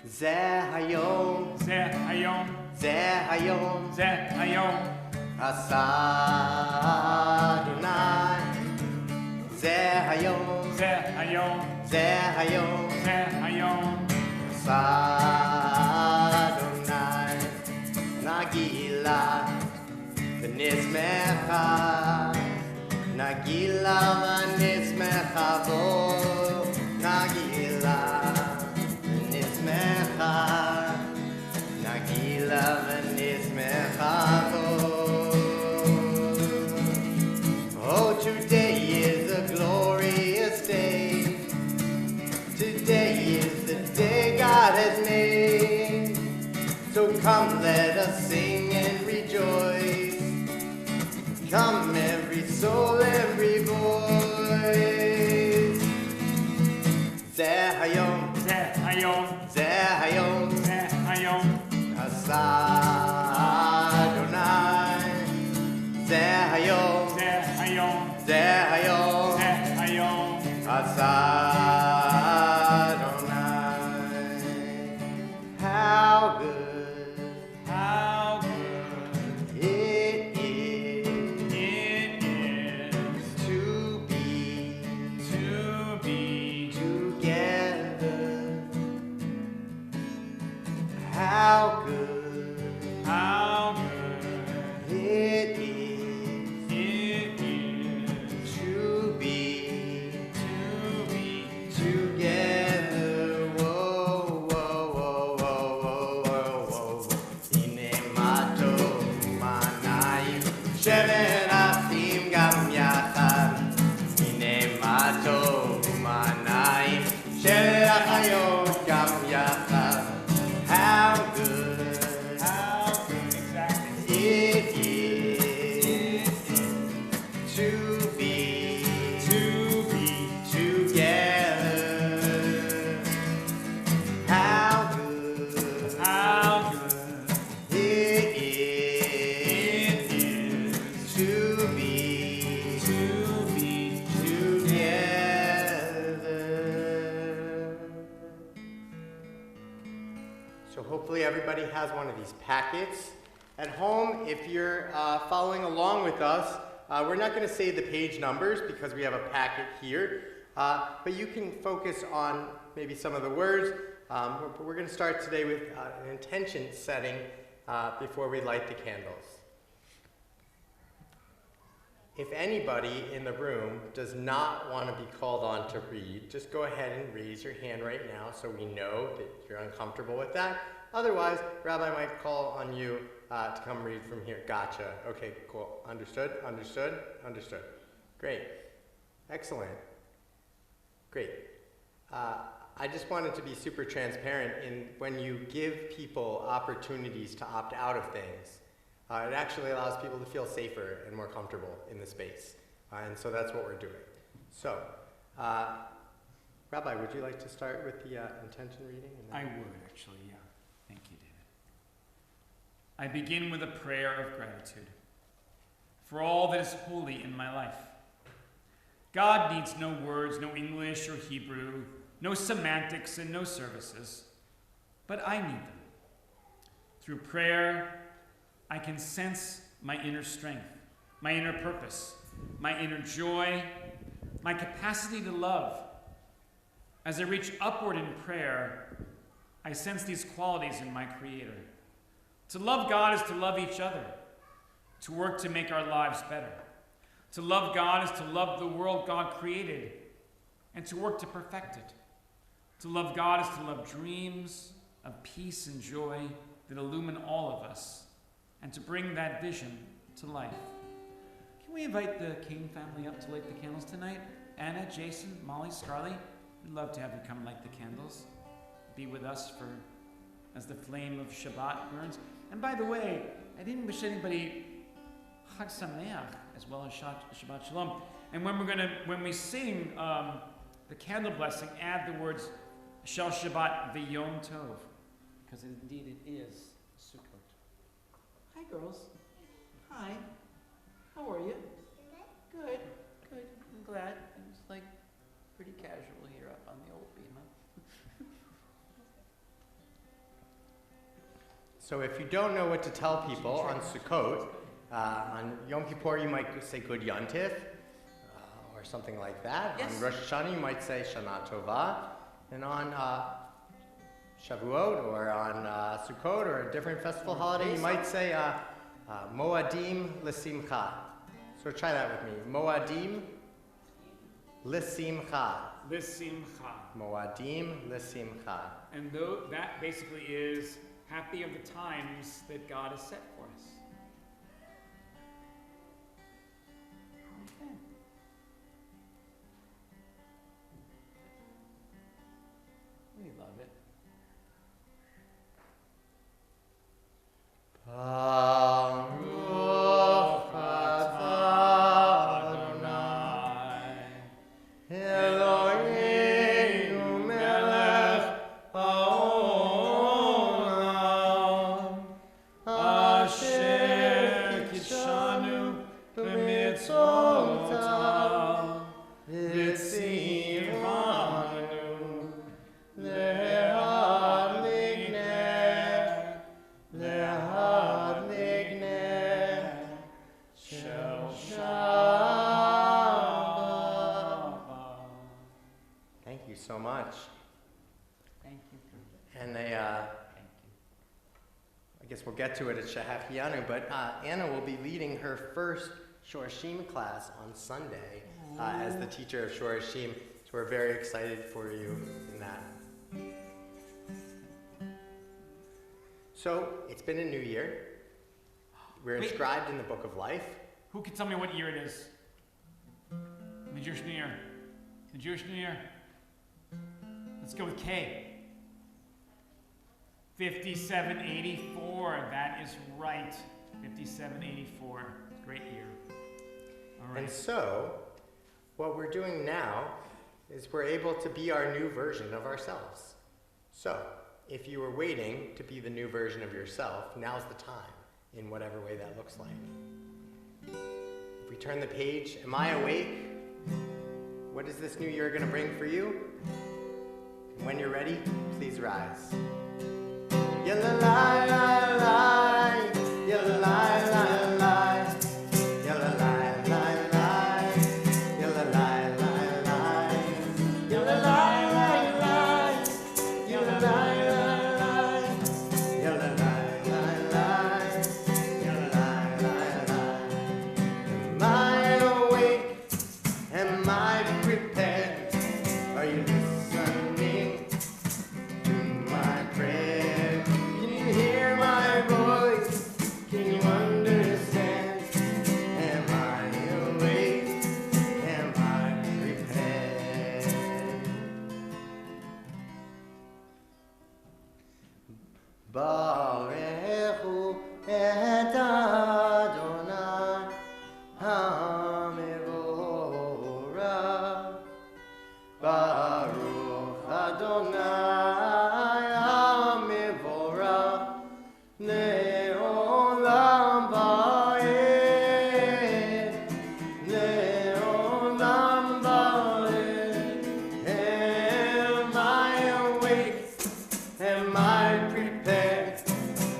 זה היום, זה היום, זה היום, זה היום, עשה אדוני. זה היום, זה היום, זה היום, זה היום, עשה אדוני. נגילה ונשמחה, נגילה ונשמחה בו, נגילה ונשמחה, נגילה ונשמחה בו. Oh, today is a glorious day. Today is the day God has made. So come, let us sing and rejoice. Come, every soul, every voice. זה היום, זה היום, זה היום, זה היום, עשה אדוני. זה היום, זה היום, זה היום, זה היום, עשה אדוני. How good, how good it it is to be together. How good it is to be together. Whoa, whoa, whoa, whoa, whoa, whoa, whoa. הנה מה טוב ומה נעים, שבת אחים גם יחד. הנה מה טוב ומה נעים, שבת אחיות גם יחד. How good exactly it is to be together. How good it is to be together. So hopefully everybody has one of these packets. At home, if you're following along with us, we're not going to say the page numbers because we have a packet here, but you can focus on maybe some of the words. We're going to start today with an intention setting before we light the candles. If anybody in the room does not want to be called on to read, just go ahead and raise your hand right now so we know that you're uncomfortable with that. Otherwise, Rabbi might call on you to come read from here. Gotcha. Okay, cool. Understood? Understood? Understood. Great. Excellent. Great. I just wanted to be super transparent in when you give people opportunities to opt out of things. It actually allows people to feel safer and more comfortable in the space. And so that's what we're doing. So, Rabbi, would you like to start with the intention reading? I would actually, yeah. Thank you, David. I begin with a prayer of gratitude for all that is holy in my life. God needs no words, no English or Hebrew, no semantics and no services, but I need them. Through prayer, I can sense my inner strength, my inner purpose, my inner joy, my capacity to love. As I reach upward in prayer, I sense these qualities in my Creator. To love God is to love each other, to work to make our lives better. To love God is to love the world God created and to work to perfect it. To love God is to love dreams of peace and joy that illumine all of us and to bring that vision to life. Can we invite the King family up to light the candles tonight? Anna, Jason, Molly, Scarlett, we'd love to have you come light the candles. Be with us as the flame of Shabbat burns. And by the way, I didn't wish anybody Chag Sameach as well as Shabbat Shalom. And when we sing the candle blessing, add the words Shel Shabbat V'Yom Tov, because indeed it is Sukkot. Hi, girls. Hi. How are you? Good. Good. I'm glad. It's like pretty casual here up on the old beam. Huh? So if you don't know what to tell people on Sukkot, on Yom Kippur you might say Good Yontif, or something like that. Yes. On Rosh Hashanah you might say Shana Tova. And on Shavuot or on Sukkot or a different festival holiday, you might say Moadim L'Simcha. So try that with me. Moadim L'Simcha. L'simcha. Moadim L'Simcha. And that basically is happy of the times that God has set for us. Okay. We love it. Baruch atah Adonai, Eloheinu melech haolam, asher kidshanu b'mitzvotav, v'tzivanu le'adligneh shel Shabbat. Thank you so much. Thank you. And Thank you. I guess we'll get to it at Shahachianu, but Anna will be leading her first Shorashim class on Sunday as the teacher of Shorashim. So we're very excited for you in that. So it's been a new year. We're Wait. inscribed in the Book of Life. Who can tell me what year it is? The Jewish New Year. The Jewish New Year. Let's go with K. 5784. That is right. 5784. Great year. All right. And so what we're doing now is we're able to be our new version of ourselves. So if you were waiting to be the new version of yourself, now's the time, in whatever way that looks like. If we turn the page, am I awake? What is this new year going to bring for you? When you're ready, please rise. Yalla-la-la-la, yalla-la-la-la, yalla-la-la-la, yalla-la-la-la, yalla-la-la-la, yalla-la-la-la, yalla-la-la-la, yalla-la-la-la. Am I awake? Am I prepared? Are you listening to my prayer? Can you hear my voice? Can you understand? Am I awake? Am I prepared? Barechu et Adonai HaMevorach. Baruch Adonai HaMevorach Le'olam va'ed, Le'olam va'ed. Am I awake? Am I prepared?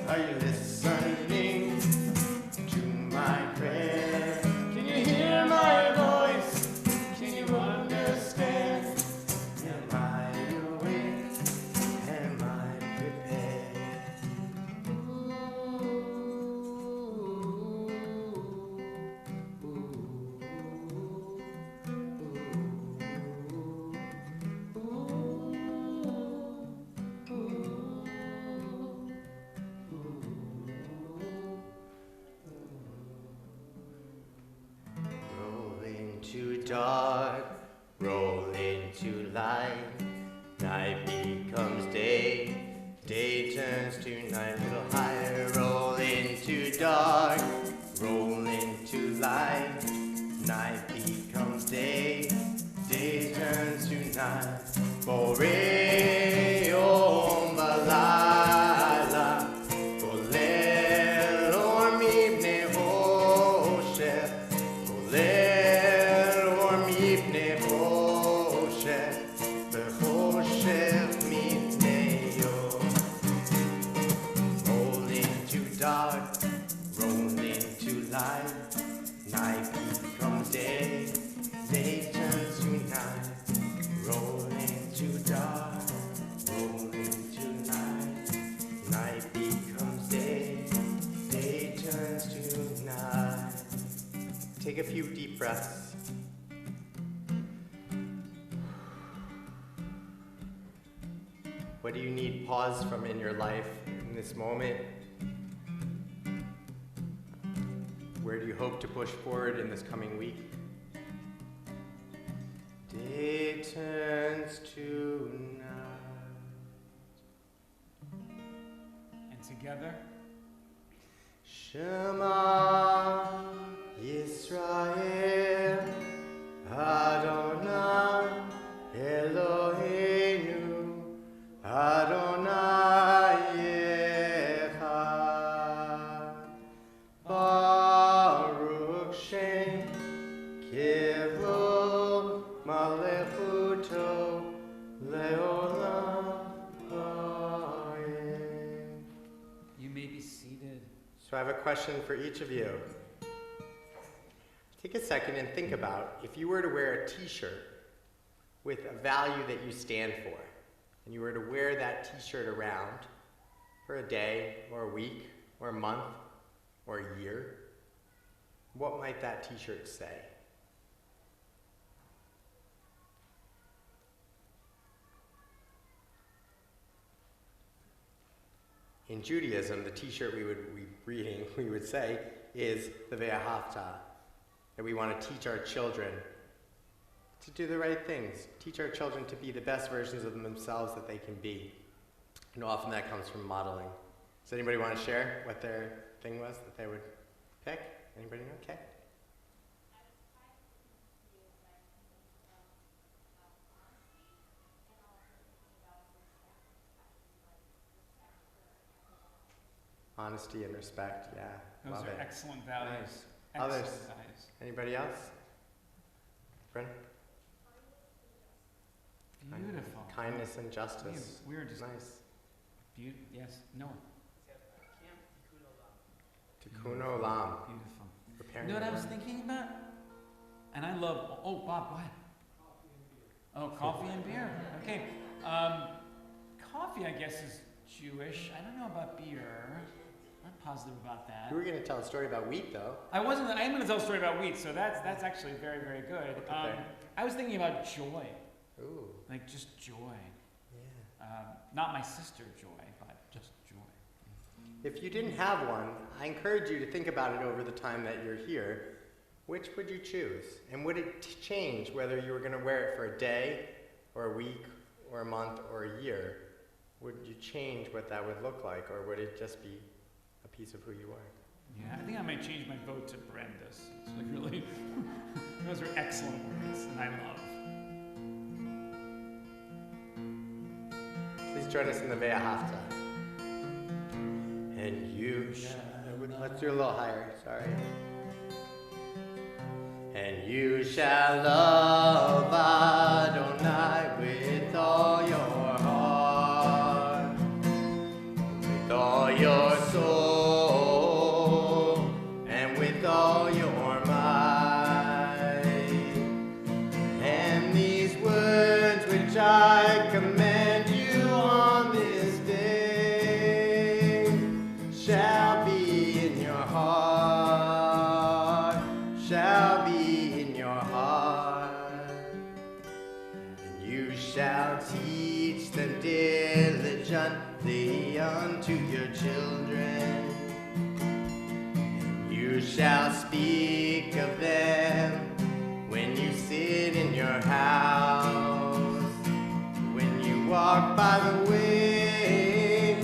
Are you listening to my prayer? Can you hear my voice? Can you understand? Am I awake? Am I prepared? Roll into dark, roll into light. Night becomes day, day turns to night. A little higher. Roll into dark, roll into light. Night becomes day, day turns to night. Boreom balayla, kolel or mibne Hoshech, kolel or mibne Hoshech, behoshech mibne Yom. take a few deep breaths. What do you need pause from in your life in this moment? Where do you hope to push forward in this coming week? Day turns to night. And together, Shema Yisrael Adonai Eloheinu Adonai Echad Baruch Shem Kivod Malechuto Leolam Vayim. you may be seated. So I have a question for each of you. Take a second and think about if you were to wear a t-shirt with a value that you stand for, and you were to wear that t-shirt around for a day or a week or a month or a year, what might that t-shirt say? In Judaism, the t-shirt we would say is the Ve'ahavta, that we want to teach our children to do the right things, teach our children to be the best versions of themselves that they can be. And often that comes from modeling. Does anybody want to share what their thing was that they would pick? Anybody know? Okay. Honesty and respect, yeah. Those Love are it. excellent values. Nice. Excellent Others? values. Anybody else? Brennan? Beautiful. Kindness and justice. We're just Nice. yes. Noah. Tikkun olam. Beautiful. Preparing You know what I the was world. thinking about? And I love. Oh, Bob, what? Oh, coffee and beer. Okay. Coffee, I guess, is Jewish. I don't know about beer. I'm not positive about that. You were going to tell a story about wheat, though. I am going to tell a story about wheat, so that's actually very, very good. Okay. I was thinking about joy, Ooh, like just joy. yeah. Not my sister Joy, but just joy. If you didn't have one, I encourage you to think about it over the time that you're here. Which would you choose? And would it change whether you were going to wear it for a day, or a week, or a month, or a year? Would you change what that would look like, or would it just be a piece of who you are? Yeah, I think I might change my vote to Brenda's. It's like really, those are excellent words, and I love. Please join us in the Ve'ahavta. And you shall, let's do a little higher, sorry. And you shall love Adonai with all your heart, with all your soul, and with all your might. And these words which I command you on this day shall be in your heart, shall be in your heart. And you shall teach them diligently unto your children. And you shall speak of them when you sit in your house, when you walk by the way,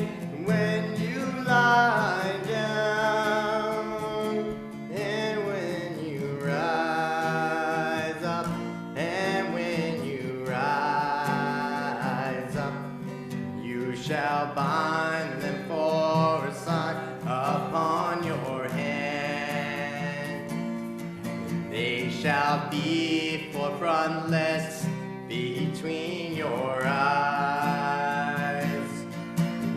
when you lie down, and when you rise up, and when you rise up. You shall bind them for a sign upon your hand. They shall be for frontlets between your eyes.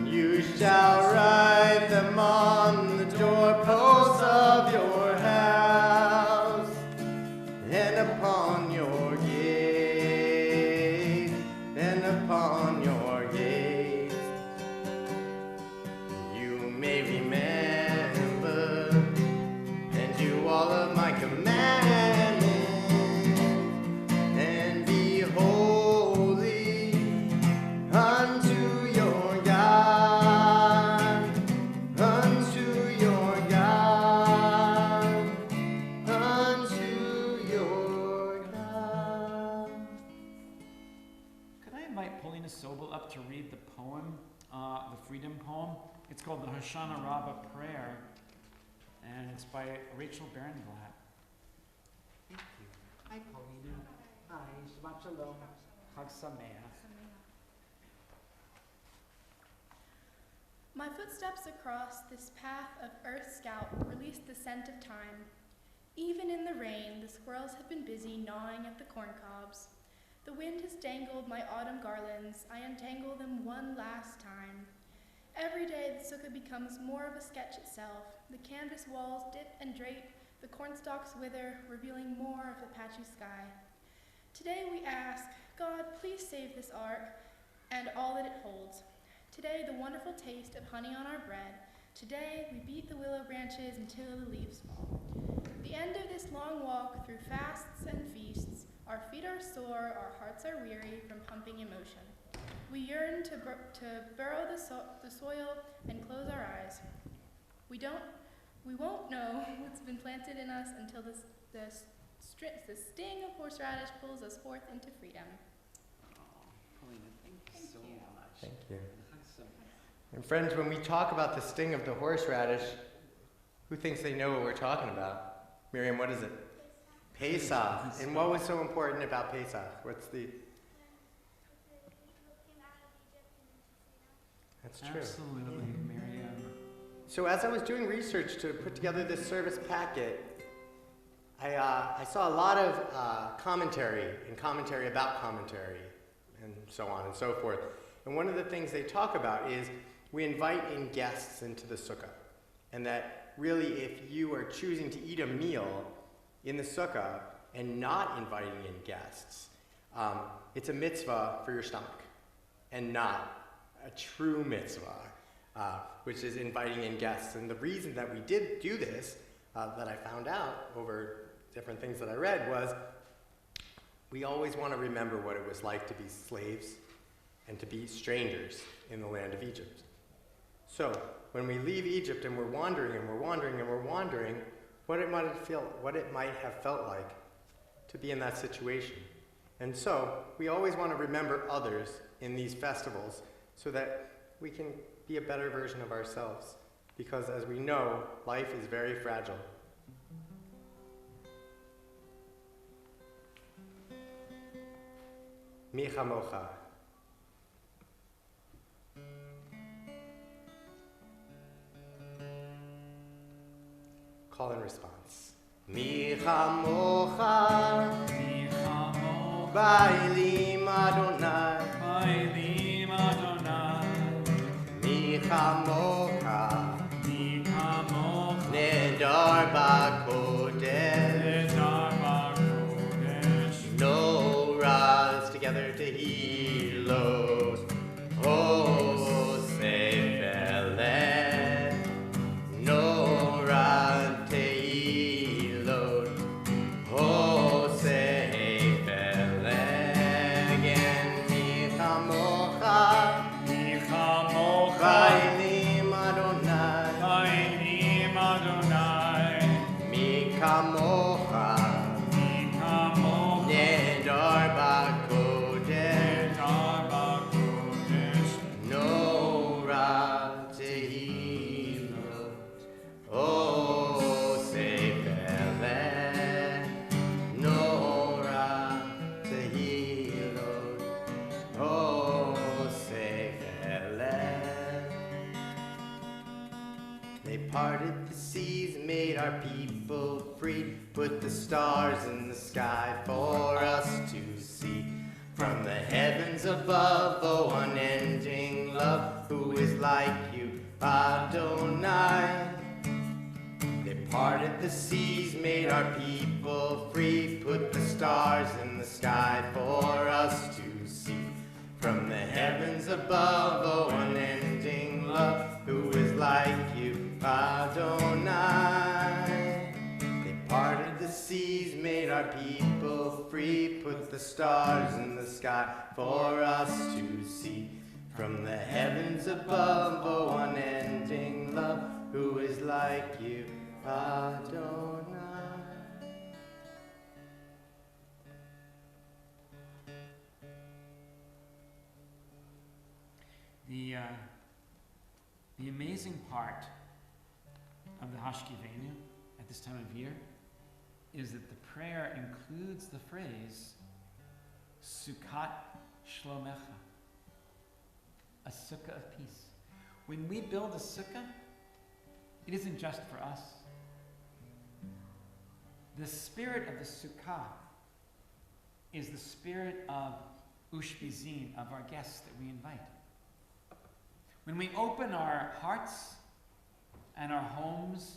You shall write them on the doorposts of your house and upon your gate, and upon your gates. You may remember and do all of my commands. freedom poem. It's called the Hoshana Rabbah Prayer, and it's by Rachel Barenblatt. Thank you. Hi, Paulina. Hi, Shabbat Shalom. Chag Sameach. My footsteps across this path of earth's scalp released the scent of time. Even in the rain, the squirrels have been busy gnawing at the corn cobs. The wind has dangled my autumn garlands. I untangle them one last time. Every day, the sukkah becomes more of a sketch itself. The canvas walls dip and drape, the cornstalks wither, revealing more of the patchy sky. Today we ask, God, please save this art and all that it holds. Today, the wonderful taste of honey on our bread. Today, we beat the willow branches until the leaves fall. The end of this long walk through fasts and feasts, our feet are sore, our hearts are weary from pumping emotion. We yearn to burrow the soil and close our eyes. We won't know what's been planted in us until the sting of horseradish pulls us forth into freedom. Paulina, thank you so much. Thank you. Chag Sameach. And friends, when we talk about the sting of the horseradish, who thinks they know what we're talking about? Miriam, what is it? Pesach. And what was so important about Pesach? What's the... That's true. Absolutely, Miriam. So as I was doing research to put together this service packet, I saw a lot of commentary about commentary, and so on and so forth. And one of the things they talk about is we invite in guests into the sukkah. And that really, if you are choosing to eat a meal in the sukkah and not inviting in guests, it's a mitzvah for your stomach and not a true mitzvah, which is inviting in guests. And the reason that we did do this, that I found out over different things that I read, was we always want to remember what it was like to be slaves and to be strangers in the land of Egypt. So when we leave Egypt and we're wandering and we're wandering and we're wandering, what it might have felt like to be in that situation. And so we always want to remember others in these festivals so that we can be a better version of ourselves. Because as we know, life is very fragile. Mi chamocha. Call and response. Mi chamocha. Mi chamocha. Bailim Adonai. Bailim Adonai. Mi chamocha. Mi chamocha. Nedar ba'kodesh. Nedar ba'kodesh. No rise together to helos. Oh, sefelet. No rise to helos. Oh, sefelet. Again, mi chamocha. Mi chamocha. Bailim Adonai. Bailim Adonai. Mi chamocha. Mi chamocha. Nedar ba'kodesh. Nedar ba'kodesh. No ra tehilot. Oh, sefelet. No ra tehilot. Oh, sefelet. They parted the seas, made our people free, put the stars in the sky for us to see. From the heavens above, oh unending love, who is like you, Adonai? They parted the seas, made our people free, put the stars in the sky for us to see. From the heavens above, oh unending love, who is like you, Adonai? They parted the seas, made our people free, put the stars in the sky for us to see. From the heavens above, oh unending love, who is like you, Adonai? The amazing part of the Hashkivenu at this time of year is that the prayer includes the phrase Sukkot Shlomecha, a sukkah of peace. When we build a sukkah, it isn't just for us. The spirit of the sukkah is the spirit of Ushpizin, of our guests that we invite. When we open our hearts and our homes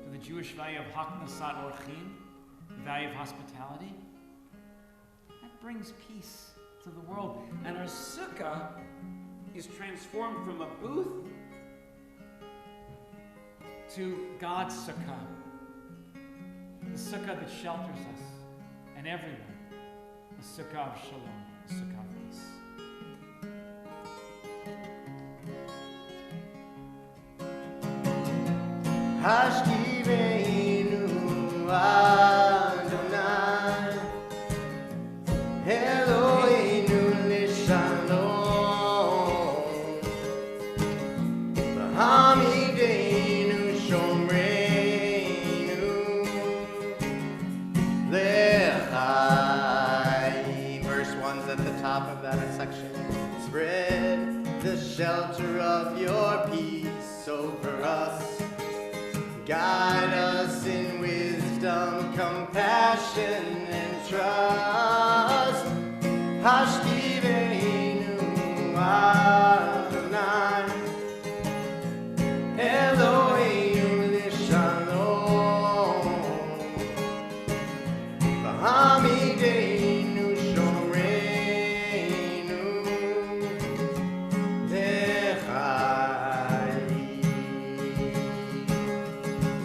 to the Jewish value of Haknasat Orchim, the value of hospitality, that brings peace to the world. And our sukkah is transformed from a booth to God's sukkah, the sukkah that shelters us and everyone, the sukkah of shalom, the sukkah of peace. Hashkivenu Adonai Eloheinu Lishalom B'hamidenu Shomreinu Lechai. Verse 1's at the top of that section. Spread the shelter of your peace over us. Guide us in wisdom, compassion, and trust. Hashkivenu Adonai Eloheinu Lishalom B'hamidenu Shomreinu Lechai.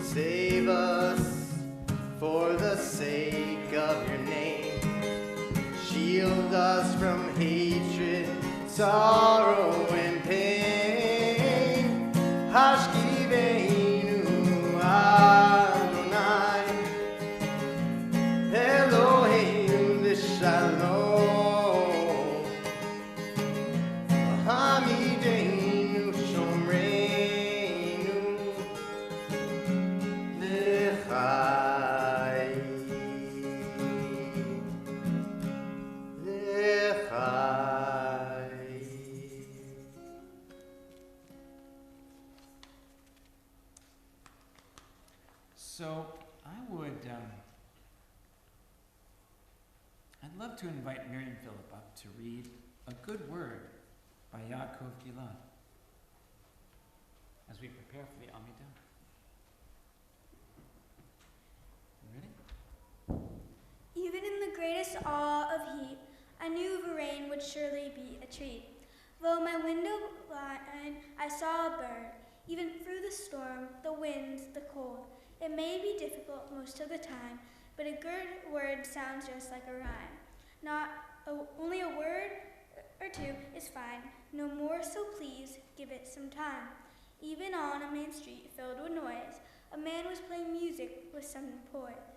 Save us for the sake of your name. Shield us from hatred, sorrow, and pain. Hashkivenu Adonai Eloheinu Lishalom B'hamidenu Shomreinu Lechai. So I'd love to invite Miriam Phillip up to read a good word by Yaakov Gilad as we prepare for the Amidah. You ready? Even in the greatest awe of heat, I knew the rain would surely be a treat. Though my window blind, I saw a bird. Even through the storm, the winds, the cold. It may be difficult most of the time, but a good word sounds just like a rhyme. Only a word or two is fine. No more, so please give it some time. Even on a main street filled with noise, a man was playing music with some poise.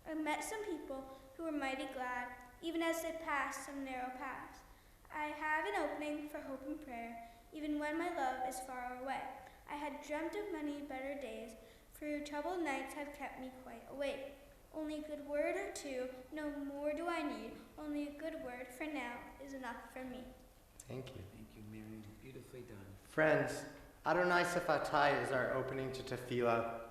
I met some people who were mighty glad, even as they passed some narrow paths. I have an opening for hope and prayer, even when my love is far away. I had dreamt of many better days, for your troubled nights have kept me quite awake. Only a good word or two, no more do I need. Only a good word for now is enough for me. Thank you. Thank you, Miriam. Beautifully done. Friends, Adonai Sefatai is our opening to tefillah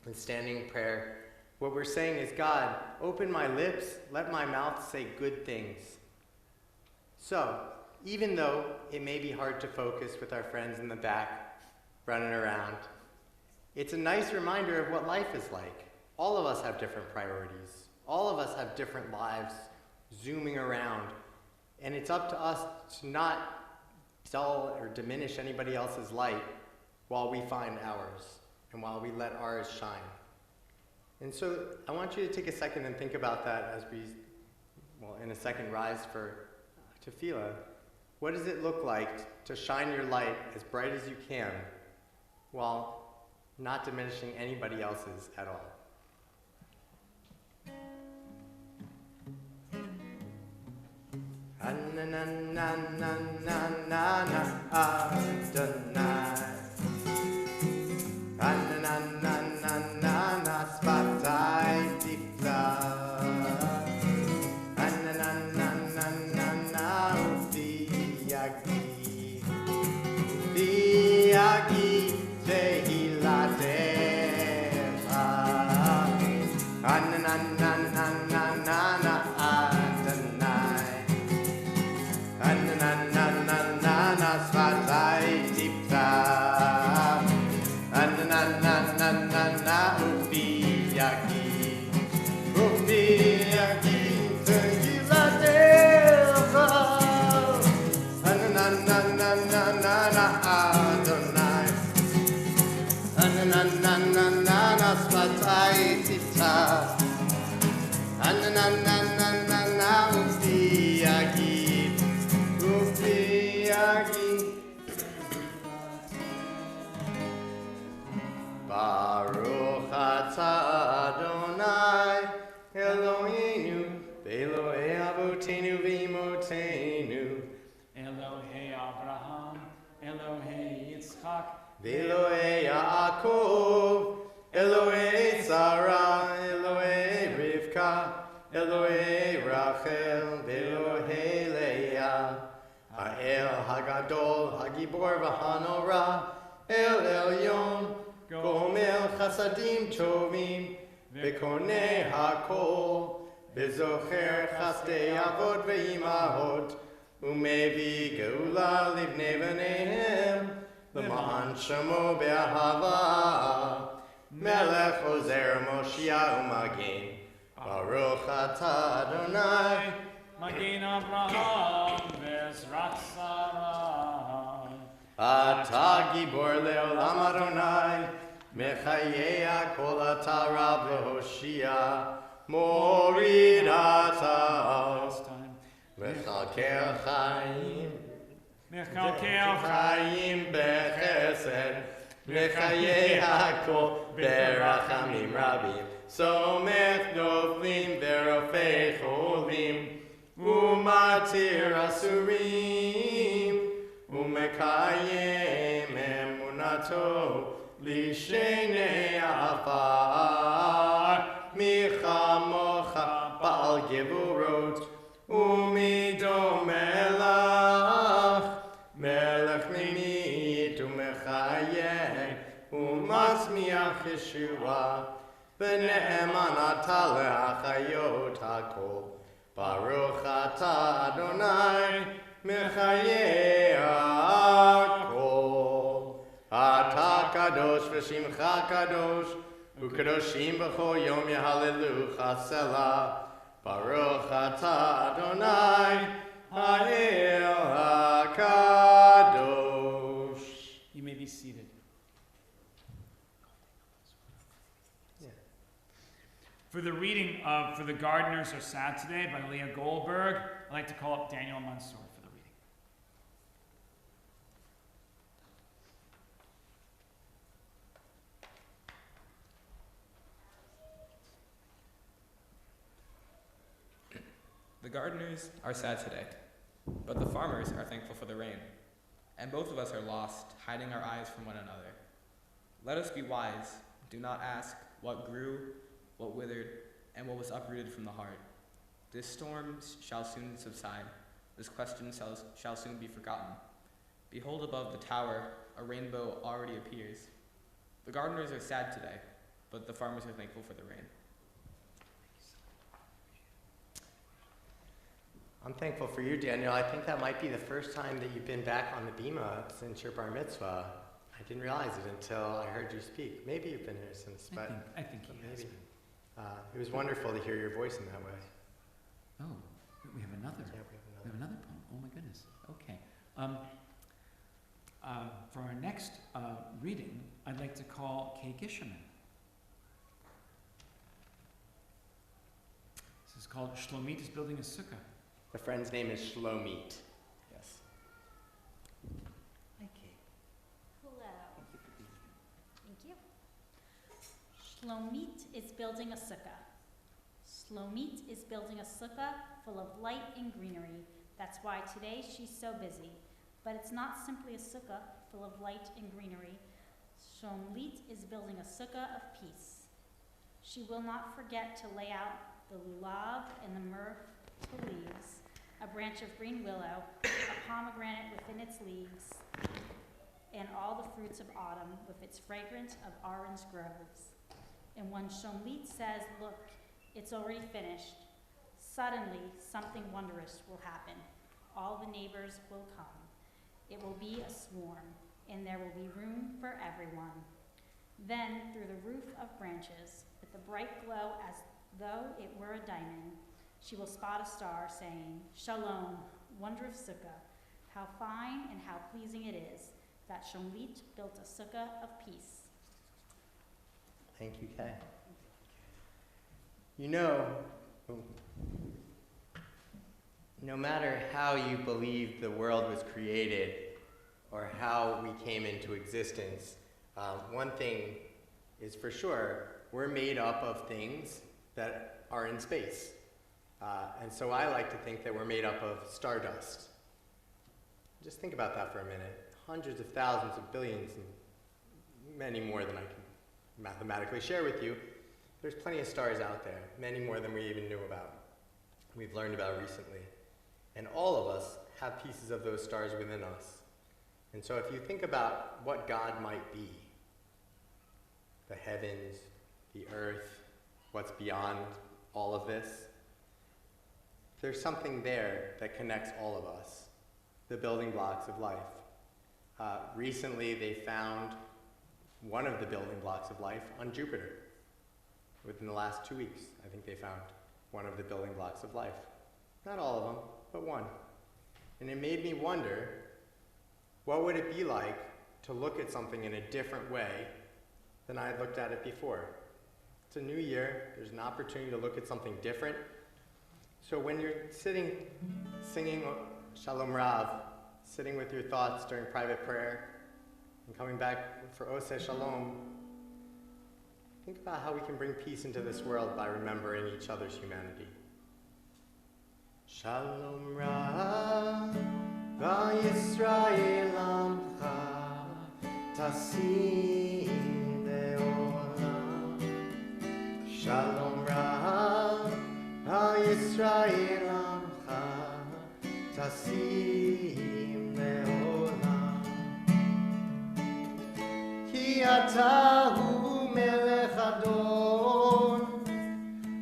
and standing prayer. What we're saying is, God, open my lips, let my mouth say good things. So, even though it may be hard to focus with our friends in the back running around, it's a nice reminder of what life is like. All of us have different priorities. All of us have different lives zooming around. And it's up to us to not dull or diminish anybody else's light while we find ours and while we let ours shine. And so I want you to take a second and think about that as we, in a second, rise for tefillah. What does it look like to shine your light as bright as you can while not diminishing anybody else's at all? Na na na na na na Adonai Yagi Tehilatecha. Anananananana Adonai. Ananananana Svatai Tipta. Ananananana Ufi Yagi. Ufi Yagi Tehilatecha. Ananananana Adonai. Ananananana Svatai Tipta. Ananananana Ufi Yagi. Ufi Yagi. Baruch atah Adonai Eloheinu Elohei Avotenu v'Imotenu Elohei Abraham, Elohei Yitzchak, Elohei Yaakov Elohei Sarah Elohei Rivka Elohei Rachel Elohei Leah Ha'el Hagadol Hagibor v'Hanora El Elyon Gomel Chasadim Tovim V'Konei Hakol V'Zocher Chasdei Avot V'Imahot Umevi Geula Livnei V'neihem L'ma'an Shemo Be'ahava Melech Ozer Moshiach U'Magen Baruch atah Adonai Magen Abraham, Vezrat Sarah. Atah Gibor Le'olam Adonai Mechayei Kol Atah Rav V'Hoshia Morid Atah Last time. Mechalkel Chaim Mechalkel Chaim Bechesed Mechayei Kol Berachamim Rabim Somech Noflim Verofei Cholim Umatir Asurim Umekayem Emunato Lishenei Afar Michamocha Baal Geburot Umido Melach Melech Minit Umechayeh Umasmiach Yeshua V'ne'eman atah le'achayot hakol Baruch atah Adonai Mechayei hakol Atah kadosh v'shimcha kadosh U'kadoshim b'chol yom yehalelucha selah Baruch atah Adonai Ha'el HaKadosh. You may be seated. For the reading of For the Gardeners Are Sad Today by Leah Goldberg, I'd like to call up Daniel Mansour for the reading. The gardeners are sad today, but the farmers are thankful for the rain. And both of us are lost, hiding our eyes from one another. Let us be wise. Do not ask what grew, what withered, and what was uprooted from the heart. This storm shall soon subside. This question shall soon be forgotten. Behold, above the tower, a rainbow already appears. The gardeners are sad today, but the farmers are thankful for the rain. I'm thankful for you, Daniel. I think that might be the first time that you've been back on the Bima since your bar mitzvah. I didn't realize it until I heard you speak. Maybe you've been here since, but I think he has maybe. been. It was wonderful to hear your voice in that way. Oh, we have another. Yeah, We have another poem. Oh my goodness. Okay. For our next reading, I'd like to call Kay Gisherman. This is called Shlomit is Building a Sukkah. The friend's name is Shlomit. Yes. Hi, Kate. Hello. Thank you for being here. Thank you. Shlomit is building a sukkah. Shlomit is building a sukkah full of light and greenery. That's why today she's so busy. But it's not simply a sukkah full of light and greenery. Shlomit is building a sukkah of peace. She will not forget to lay out the lulav and the myrrh leaves, a branch of green willow, a pomegranate within its leaves, and all the fruits of autumn with its fragrance of orange groves. And when Shomlit says, look, it's already finished, suddenly something wondrous will happen. All the neighbors will come. It will be a swarm, and there will be room for everyone. Then, through the roof of branches, with a bright glow as though it were a diamond, she will spot a star saying, Shalom, wondrous sukkah. How fine and how pleasing it is that Shomlit built a sukkah of peace. Thank you, Kay. You know, no matter how you believe the world was created or how we came into existence, one thing is for sure, we're made up of things that are in space. And so I like to think that we're made up of stardust. Just think about that for a minute. Hundreds of thousands of billions and many more than I can mathematically share with you. There's plenty of stars out there, many more than we even knew about. We've learned about recently. And all of us have pieces of those stars within us. And so if you think about what God might be, the heavens, the earth, what's beyond all of this, there's something there that connects all of us, the building blocks of life. Recently, they found one of the building blocks of life on Jupiter. Within the last 2 weeks, I think they found one of the building blocks of life. Not all of them, but one. And it made me wonder, what would it be like to look at something in a different way than I had looked at it before? It's a new year. There's an opportunity to look at something different. So when you're sitting, singing Shalom Rav, sitting with your thoughts during private prayer, and coming back for Oseh Shalom, think about how we can bring peace into this world by remembering each other's humanity. Shalom Rav, v'Yisrael amcha, tasim le'olam. Shalom Rav, v'Yisrael amcha, tasim le'olam. Ki ata hu melech adon,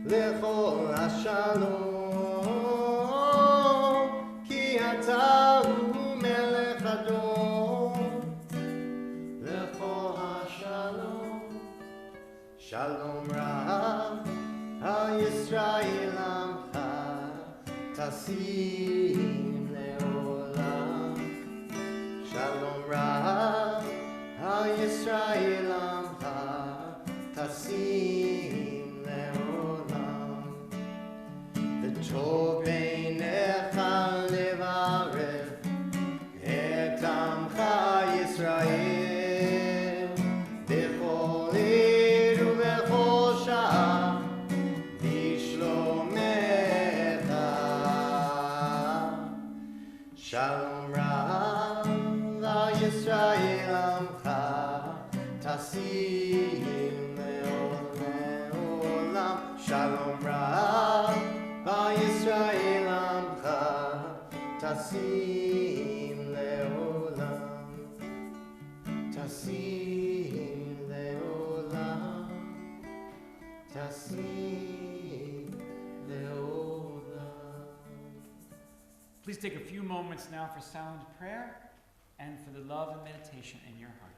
lechol hashalom. Shalom Rav, Yisrael amcha, tasim le'olam. Shalom Rav, Yisrael amcha, tasim le'olam. V'tov beinecha levarech et amcha Yisrael. Shalom Rav, Yisrael amcha, tasim le'olam. Shalom Rav, Yisrael amcha, tasim le'olam. Tasim le'olam. Tasim le'olam. Please take a few moments now for silent prayer and for the love and meditation in your heart.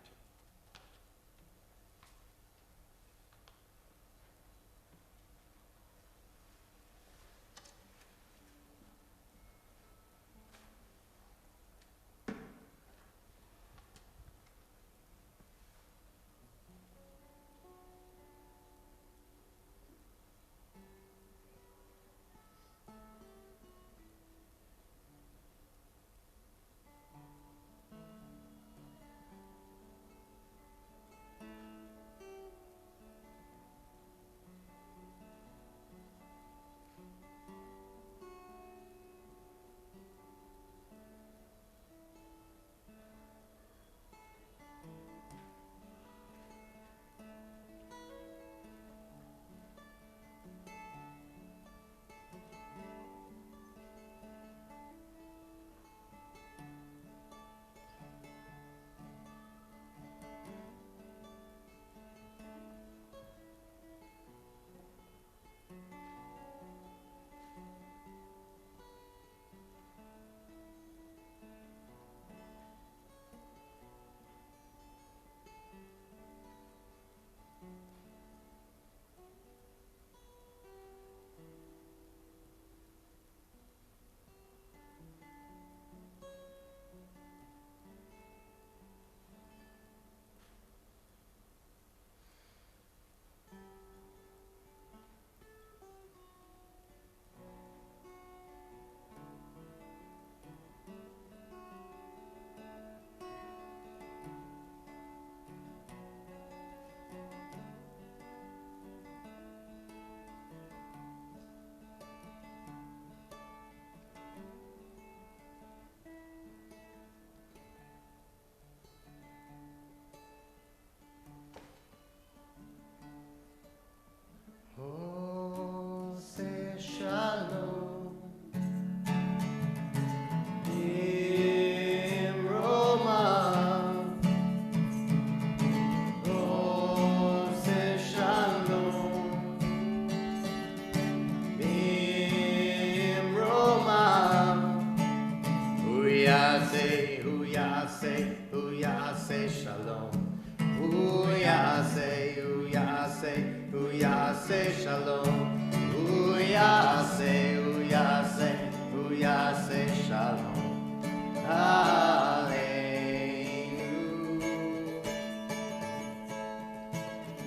Uyase Shalom. Uyase, Uyase, Uyase Shalom. Aleinu.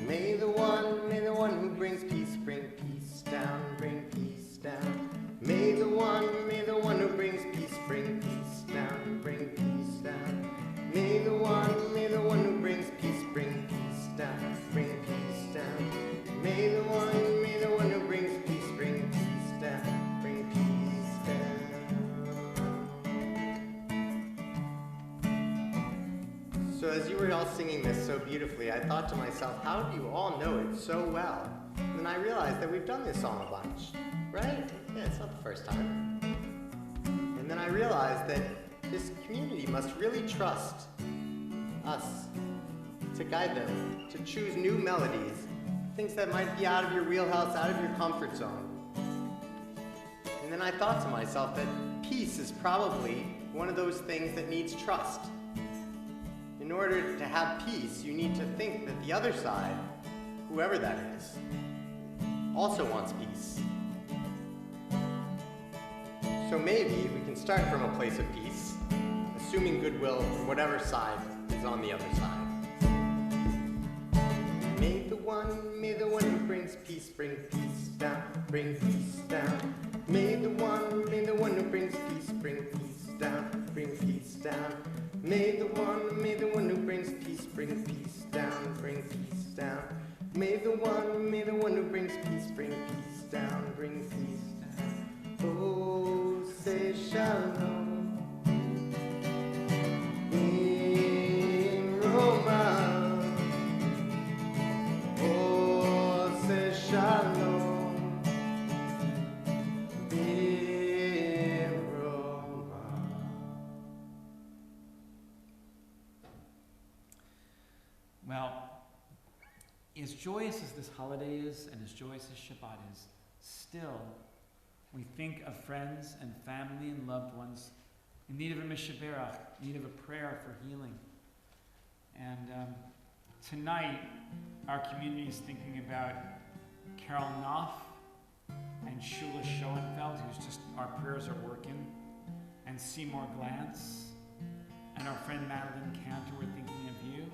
May the one who brings peace bring peace down, bring peace down. May the one who brings peace bring peace down, bring peace down. May the one who brings peace bring peace down, bring peace down. May the one who brings peace bring peace down, bring peace down. So as you were all singing this so beautifully, I thought to myself, how do you all know it so well? And then I realized that we've done this song a bunch, right? Yeah, it's not the first time. And then I realized that this community must really trust us to guide them, to choose new melodies, things that might be out of your wheelhouse, out of your comfort zone. And then I thought to myself that peace is probably one of those things that needs trust. In order to have peace, you need to think that the other side, whoever that is, also wants peace. So maybe we can start from a place of peace, assuming goodwill from whatever side is on the other side. May the one who brings peace bring peace down, bring peace down. May the one who brings peace bring peace down, bring peace down. May the one who brings peace bring peace down, bring peace down. May the one who brings peace bring peace down, bring peace down. Oh, say shalom in Roma. Oh, say shalom in Roma. Well, as joyous as this holiday is, and as joyous as Shabbat is, still we think of friends and family and loved ones in need of a mishaberach, in need of a prayer for healing. And tonight, our community is thinking about Carol Knopf and Shula Schoenfeld, who's just, our prayers are working, and Seymour Glantz, and our friend Madeline Cantor, we're thinking of you,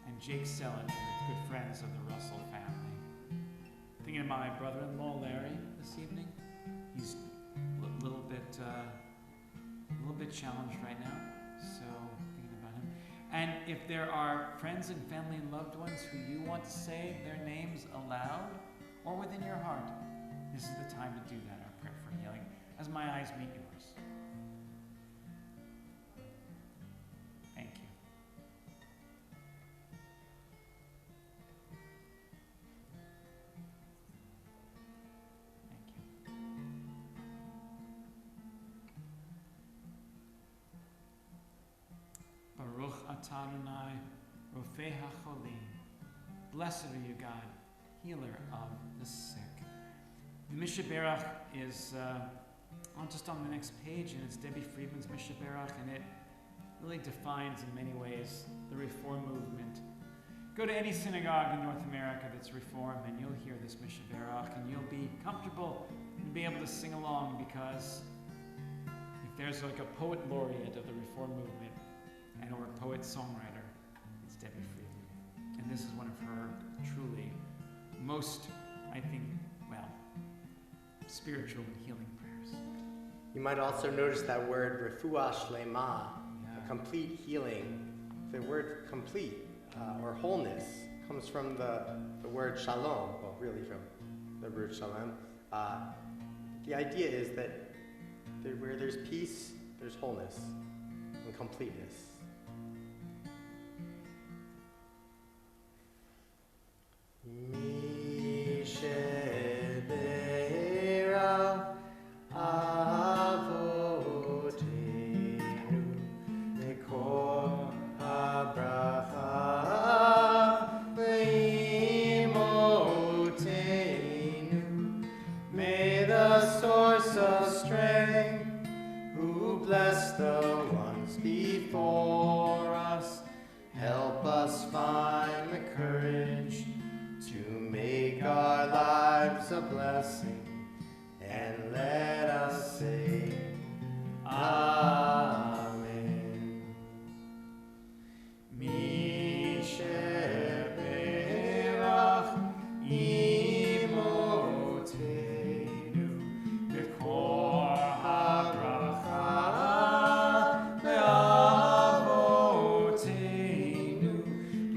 and Jake Selinger, good friends of the Russell family. Thinking about my brother-in-law Larry this evening. He's a little bit challenged right now, so thinking about him. And if there are friends and family and loved ones who you want to say their names aloud or within your heart, this is the time to do that, our prayer for healing, as my eyes meet yours. Thank you. Baruch atah Adonai, Rofei HaCholim. Blessed are you, God, healer of the sick. The Mishaberach is just on the next page, and it's Debbie Friedman's Mishaberach, and it really defines in many ways the Reform movement. Go to any synagogue in North America that's Reform, and you'll hear this Mishaberach, and you'll be comfortable and be able to sing along, because if there's like a poet laureate of the Reform movement, or a poet-songwriter, it's Debbie Friedman. And this is one of her truly most, I think, spiritual and healing prayers. You might also notice that word refuah shlema, a complete healing. The word complete or wholeness comes from the word shalom, well, really from the root shalom. The idea is that where there's peace, there's wholeness and completeness. May the source of strength, who bless the ones before us, help us find the courage to make our lives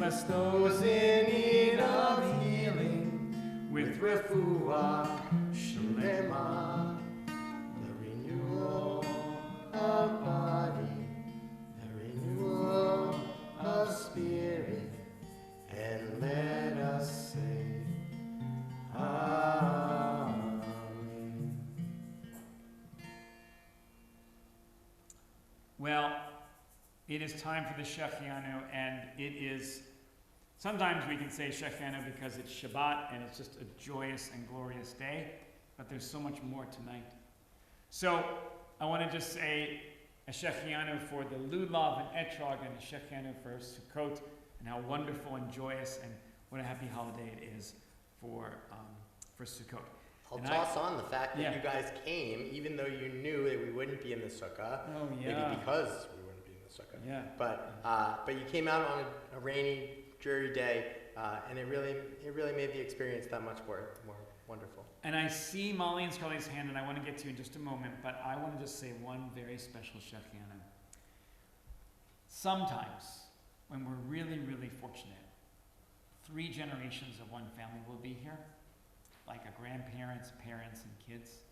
Bless those in need of healing with refuah shlema. The renewal of body, the renewal of spirit, and let us say, Amen. Well, it is time for the Shechianu, and it is, sometimes we can say Shechianu because it's Shabbat and it's just a joyous and glorious day, but there's so much more tonight. So I want to just say a Shechianu for the Lulav and Etrog, and a Shechianu for Sukkot, and how wonderful and joyous and what a happy holiday it is for Sukkot. I'll And toss on the fact that Yeah. you guys came, even though you knew that we wouldn't be in the sukkah. Oh, Maybe yeah. because we wouldn't be in the sukkah. Yeah. But you came out on a rainy, dreary day, and it really made the experience that much more wonderful. And I see Molly and Scully's hand, and I want to get to you in just a moment, but I want to just say one very special Shechianu. Sometimes, when we're really, really fortunate, 3 generations of one family will be here, like a grandparents, parents, and kids.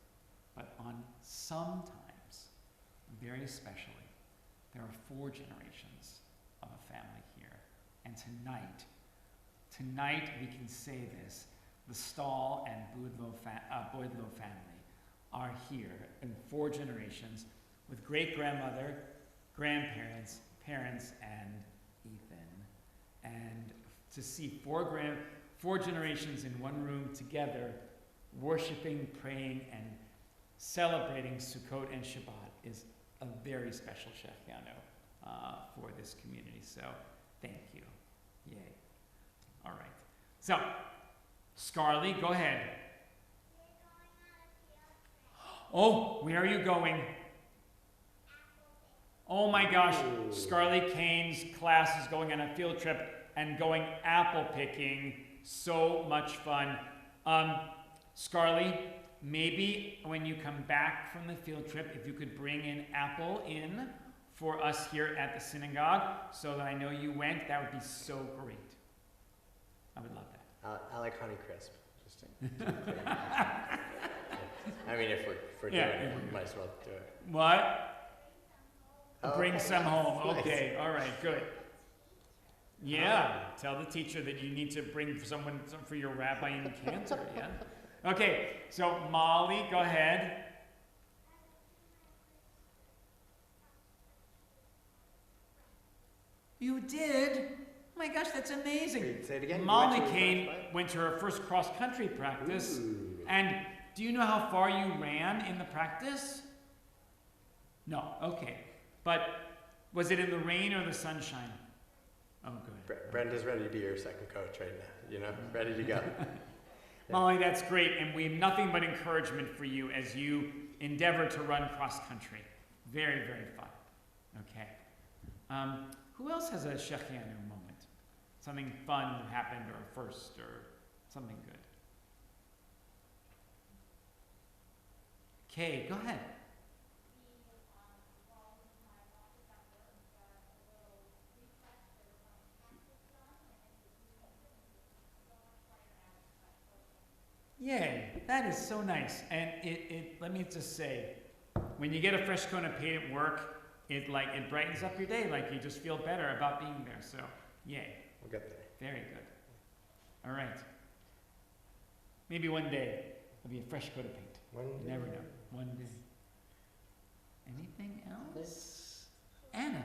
But on sometimes, very especially, there are 4 generations of a family here. And tonight we can say this. The Stahl and Boydlow family are here in 4 generations with great-grandmother, grandparents, parents, and Ethan. And to see 4 generations in one room together, worshiping, praying, and celebrating Sukkot and Shabbat is a very special Shechianu for this community. So thank you. Yay. All right. So, Scarly, go ahead. Oh, where are you going? Oh my gosh, Scarly Kane's class is going on a field trip and going apple picking. So much fun. Scarly, maybe when you come back from the field trip, if you could bring an apple in for us here at the synagogue so that I know you went, that would be so great. I would love that. I like Honey Crisp. Just to be clear. I mean, if we're doing it, we might as well do it. What? Oh, Bring some home. nice. Okay, all right, good. Yeah, tell the teacher that you need to bring some for your rabbi in cancer, yeah? Okay, so Molly, go ahead. You did? Oh my gosh, that's amazing. Wait, say it again. Molly Kane went to her first cross-country practice. Ooh. And do you know how far you ran in the practice? No, okay. But was it in the rain or the sunshine? Oh, good. Brenda's ready to be your second coach right now. You know, ready to go. Molly, that's great. And we have nothing but encouragement for you as you endeavor to run cross-country. Very, very fun. Okay. Who else has a Shechianu moment? Something fun happened, or first, or something good? Okay, go ahead. Yay, that is so nice. And let me just say, when you get a fresh cone of paint at work, it brightens up your day, like you just feel better about being there. So, yay. We'll get there. Very good. All right. Maybe one day there'll be a fresh coat of paint. You never know. One day. Anything else? Anna.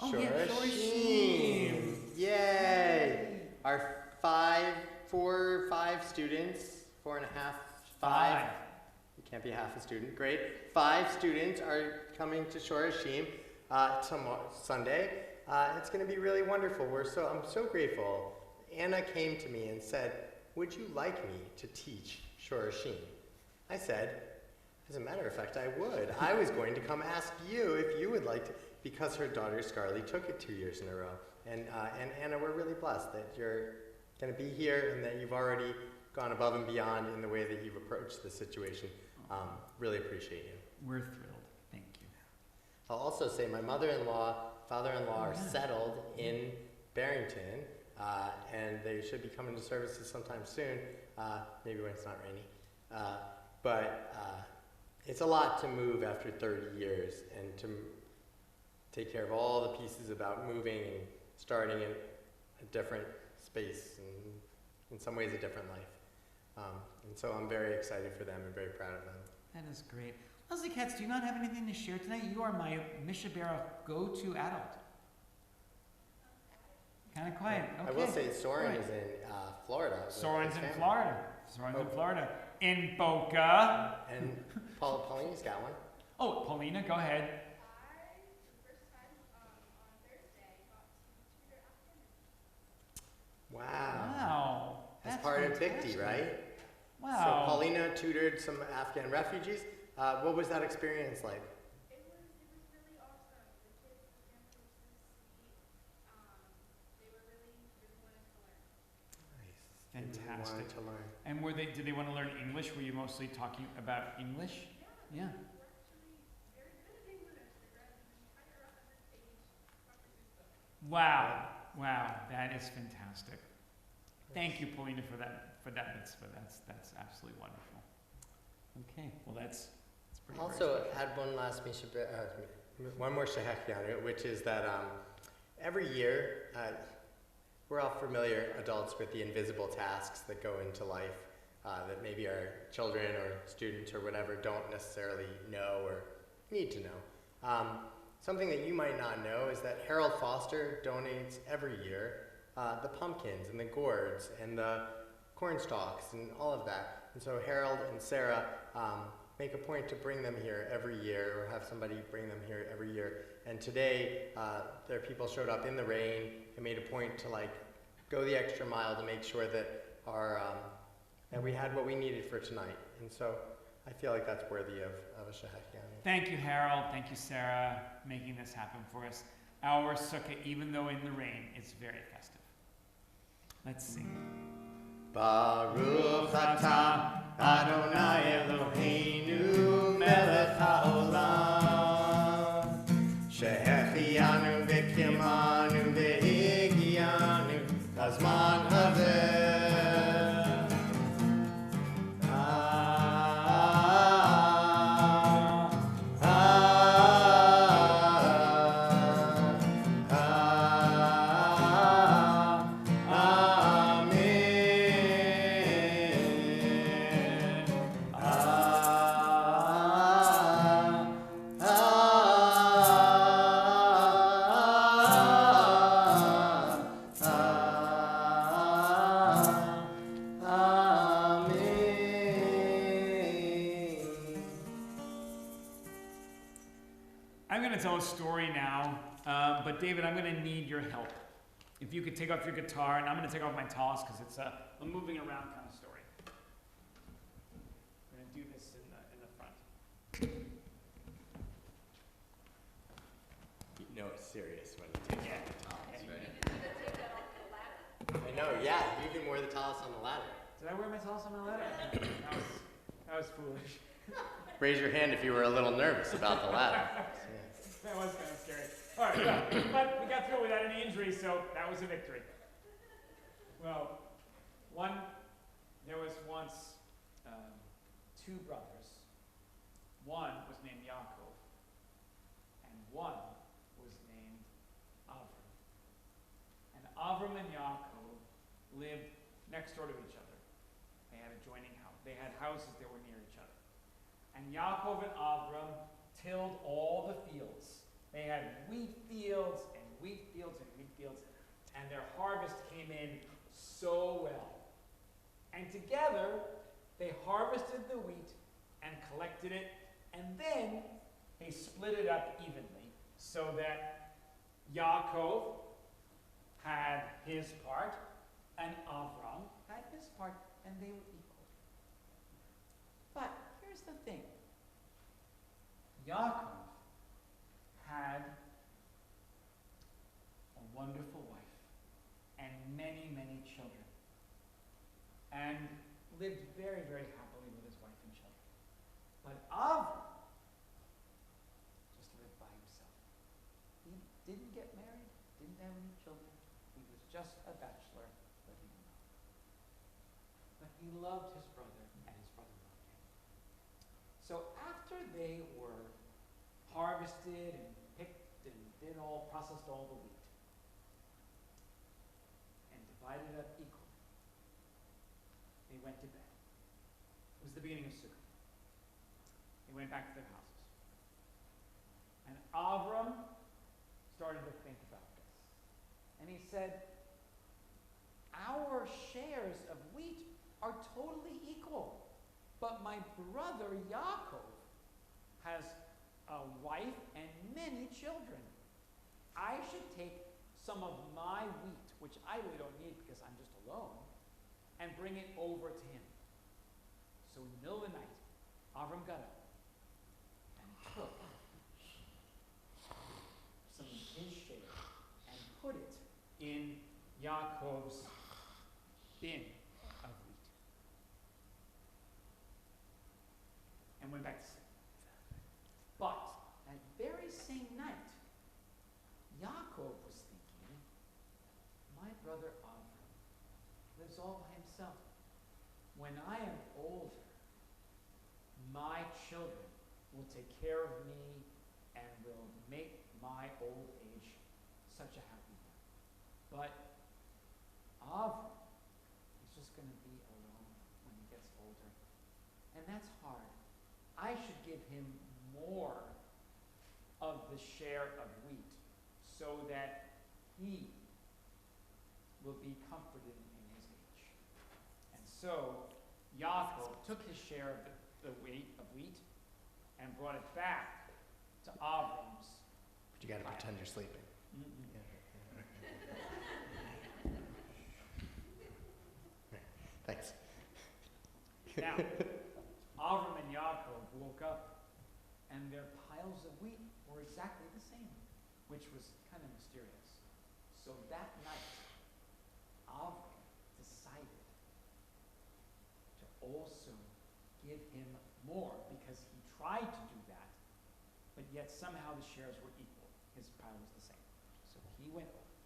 Oh, yeah, Shorashim. Yay! Our 5 students, 4 and a half, 5. You can't be half a student. Great. 5 students are coming to Shorashim tomorrow, Sunday. It's going to be really wonderful. I'm so grateful. Anna came to me and said, "Would you like me to teach Shorashim?" I said, "As a matter of fact, I would. I was going to come ask you if you would like to," because her daughter Scarly took it 2 years in a row. And Anna, we're really blessed that you're going to be here and that you've already gone above and beyond in the way that you've approached the situation. Really appreciate you. We're thrilled. Thank you. I'll also say my mother-in-law, father-in-law are settled in Barrington. and they should be coming to services sometime soon, maybe when it's not rainy. But it's a lot to move after 30 years and to take care of all the pieces about moving and starting in a different space and in some ways a different life. And so I'm very excited for them and very proud of them. That is great. Leslie Katz, do you not have anything to share tonight? You are my Mishabera go-to adult. Kind of quiet. Okay. I will say Soren Right. is in Florida. with Soren's his in family. Florida. Soren's in Oh. Florida. In Boca. And Paulina's got one. Oh, Paulina, go ahead. Wow. Wow. That's part of fantastic. Bikti, right? Wow. So Paulina tutored some Afghan refugees. What was that experience like? It was really awesome. The kids, the family was really sweet. They were really wanted to learn. Nice. They really Fantastic. wanted to learn. And did they want to learn English? Were you mostly talking about English? Yeah. Wow. Wow. That is fantastic. Thank you, Paulina, for that mitzvah. That's absolutely wonderful. Okay. Well, that's pretty great. Also, had one last one more Shehechianu, which is that every year we're all familiar, adults, with the invisible tasks that go into life that maybe our children or students or whatever don't necessarily know or need to know. Something that you might not know is that Harold Foster donates every year the pumpkins and the gourds and the corn stalks and all of that. And so Harold and Sarah make a point to bring them here every year, or have somebody bring them here every year. And today, their people showed up in the rain and made a point to go the extra mile to make sure that that we had what we needed for tonight. And so I feel like that's worthy of a Shehechianu. Thank you, Harold. Thank you, Sarah, making this happen for us. Our sukkah, even though in the rain, is very festive. Let's sing. Baruch atah Adonai Eloheinu melech haolam shehechianu v'kimanu v'higianu lazman hazeh. Story now, but David, I'm going to need your help. If you could take off your guitar, and I'm going to take off my tallis because it's a moving around kind of story. We're going to do this in the front. You know it's serious when you take off the tallis, Yeah. right? I know, yeah. You even wore the tallis on the ladder. Did I wear my tallis on my ladder? that was foolish. Raise your hand if you were a little nervous about the ladder. That was kind of scary. All right, but we got through it without any injury, so that was a victory. Well, there was once two brothers. One was named Yaakov, and one was named Avram. And Avram and Yaakov lived next door to each other. They had adjoining house. They had houses that were near each other. And Yaakov and Avram tilled all the fields. They had wheat fields and wheat fields and wheat fields, and their harvest came in so well. And together, they harvested the wheat and collected it, and then they split it up evenly so that Yaakov had his part and Avram had his part, and they were equal. But here's the thing. Yaakov had a wonderful wife and many, many children, and lived very, very happily with his wife and children. But Avram just lived by himself. He didn't get married, didn't have any children. He was just a bachelor. but he loved his brother, and his brother loved him. So after they were harvested and picked and processed all the wheat, and divided up equally, they went to bed. It was the beginning of Sukkot. They went back to their houses. And Avram started to think about this. And he said, our shares of wheat are totally equal. But my brother Yaakov has a wife and many children. I should take some of my wheat, which I really don't need because I'm just alone, and bring it over to him. So in the middle of the night, Avram got up and took some of his share and put it in Yaakov's bin of wheat and went back to sleep. But that very same night, Yaakov was thinking, my brother Avram lives all by himself. When I am older, my children will take care of me and will make my old age such a happy one. But Avram is just going to be alone when he gets older. And that's hard. I should give him more of the share of wheat so that he will be comforted in his age. And so Yaakov took his share of the weight of wheat and brought it back to Avram's. But you got to pretend you're sleeping. Thanks. Now, Avram and Yaakov woke up, and their piles of wheat were exactly the same, which was kind of mysterious. So that night, Avram decided to also give him more, because he tried to do that, but yet somehow the shares were equal. His pile was the same. So he went over,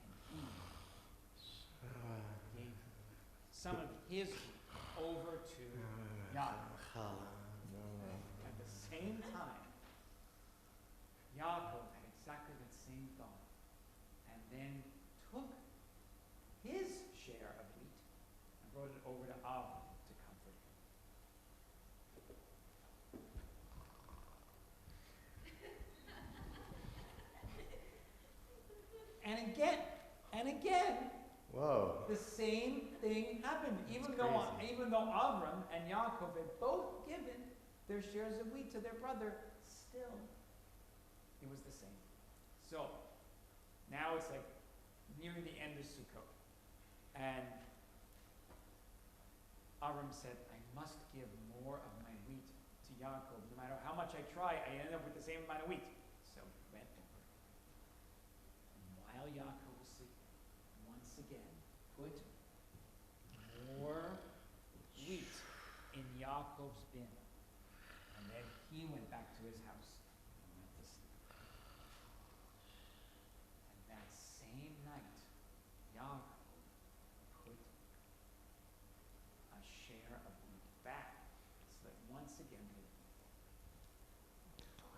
and he gave some of his over to Yaakov. At the same time, Yaakov had exactly that same thought, and then took his share of wheat and brought it over to Avram to comfort him. And again, Whoa. the same thing happened. Even though Avram and Yaakov had both given their shares of wheat to their brother, still it was the same. So now it's like nearing the end of Sukkot, and Avram said, I must give more of my wheat to Yaakov. No matter how much I try, I end up with the same amount of wheat. So he went over. And while Yaakov was sleeping, once again put more wheat in Yaakov's bin. And then he went back to his house and went to sleep. And that same night, Yaakov put a share of wheat back, so that once again they were equal.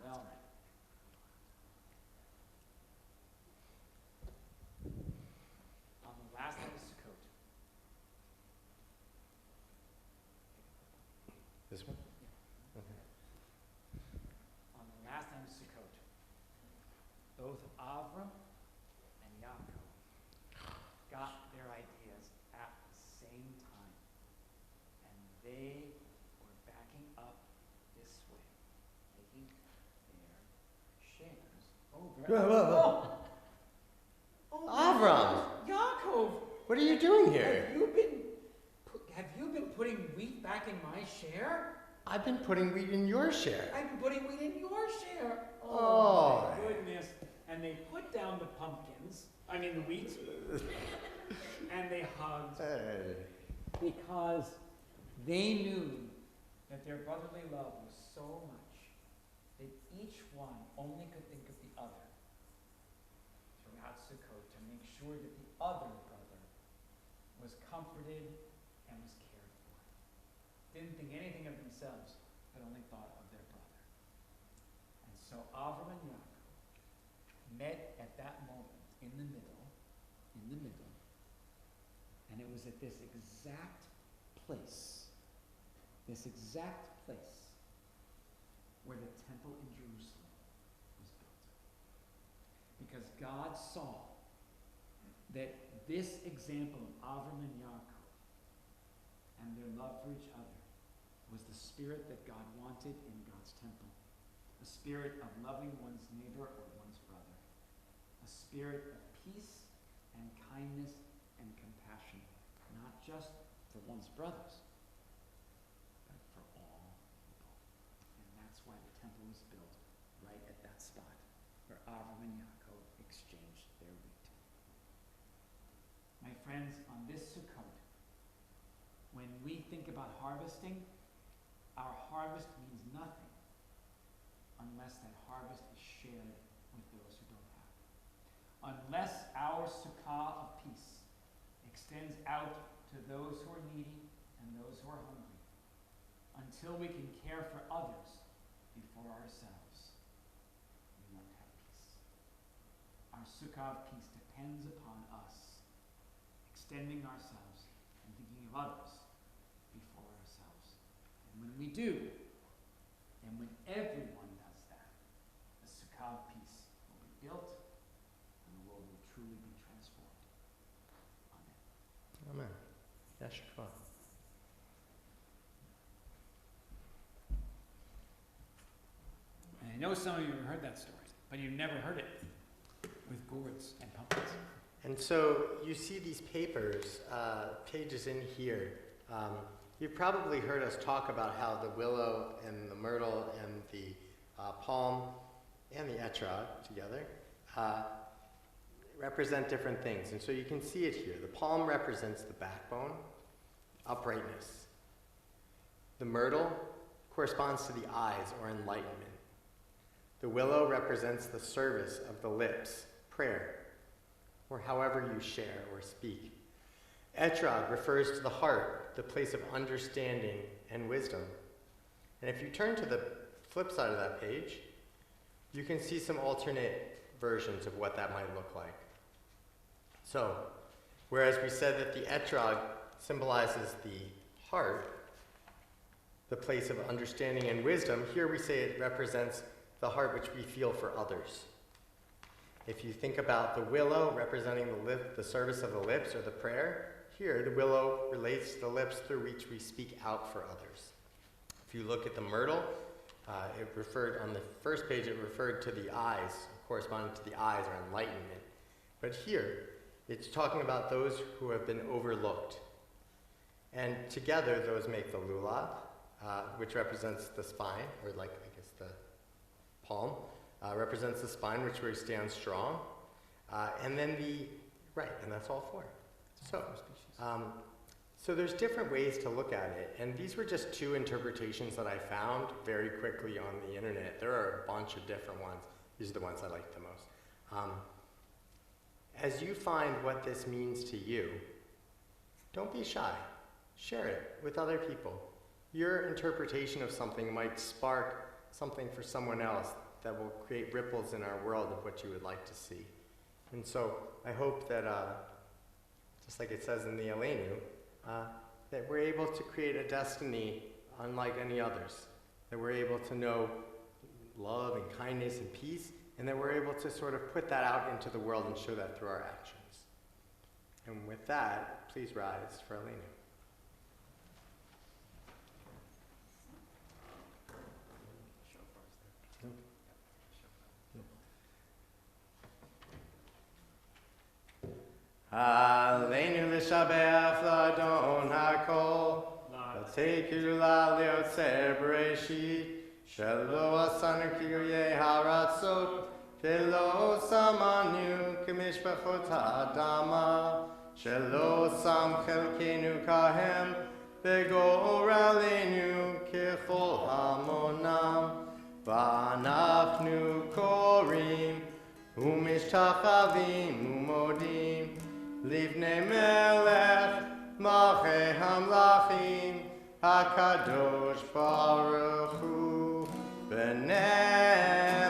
Well, on the last night of Sukkot, This one? on the last night of Sukkot, both Avram and Yaakov got their ideas at the same time, and they were backing up this way, taking their shares over. Whoa. Oh, Avram! Yaakov! What are you doing here? Have you been putting wheat back in my share? I've been putting wheat in your share. I've been putting wheat in your share. Oh. My goodness. And they put down the the wheat, and they hugged because they knew that their brotherly love was so much that each one only could think of the other throughout Sukkot to make sure that the other brother was comforted and was cared for. Didn't think anything of themselves, but only thought of their brother. And so Avram and Yaakov met at that moment in the middle, and it was at this exact place where the temple in Jerusalem was built. Because God saw that this example of Avram and Yaakov and their love for each other was the spirit that God wanted in God's temple. A spirit of loving one's neighbor or one's brother. A spirit of peace and kindness and compassion, not just for one's brothers, but for all people. And that's why the temple was built right at that spot where Avram and Yaakov exchanged their wheat. My friends, on this Sukkot, when we think about harvesting, our harvest means nothing unless that harvest is shared with those who don't have. Unless our sukkah of peace extends out to those who are needy and those who are hungry, until we can care for others before ourselves, we won't have peace. Our sukkah of peace depends upon us extending ourselves and thinking of others before ourselves. And when we do, and when everyone does that, the sukkah of peace will be built and the world will truly be transformed. Amen. Amen. Yeshua. And I know some of you have heard that story, but you've never heard it with gourds and pumpkins. And so you see these pages in here. You've probably heard us talk about how the willow and the myrtle and the palm and the etrog together represent different things. And so you can see it here. The palm represents the backbone, uprightness. The myrtle corresponds to the eyes or enlightenment. The willow represents the service of the lips, prayer, or however you share or speak. Etrog refers to the heart, the place of understanding and wisdom. And if you turn to the flip side of that page, you can see some alternate versions of what that might look like. So, whereas we said that the etrog symbolizes the heart, the place of understanding and wisdom, here we say it represents the heart which we feel for others. If you think about the willow representing the service of the lips or the prayer, here the willow relates to the lips through which we speak out for others. If you look at the myrtle, it referred on the first page, it referred to the eyes, corresponding to the eyes or enlightenment. But here, it's talking about those who have been overlooked. And together, those make the lulav, which represents the spine, or like, I guess, the palm, represents the spine, which we stand strong. And then and that's all four. So there's different ways to look at it, and these were just two interpretations that I found very quickly on the internet. There are a bunch of different ones. These are the ones I like the most. As you find what this means to you, don't be shy. Share it with other people. Your interpretation of something might spark something for someone else that will create ripples in our world of what you would like to see. And so I hope that, just like it says in the Aleinu, that we're able to create a destiny unlike any others, that we're able to know love and kindness and peace, and that we're able to sort of put that out into the world and show that through our actions. And with that, please rise for Aleinu. Aleinu l'shabeach l'adon hakol, l'teikulu la'liotzer b'reshit, shelo asanu kiryei haratzot, v'lo samanu k'mishpachot ha'adama, shelo sam chelkenu kahem, v'goralenu k'chol hamonam, v'anachnu korim, u'mishtachavim u'modim, Livnei melech Malchei Hamlachim, HaKadosh Baruch Hu, B'nemar,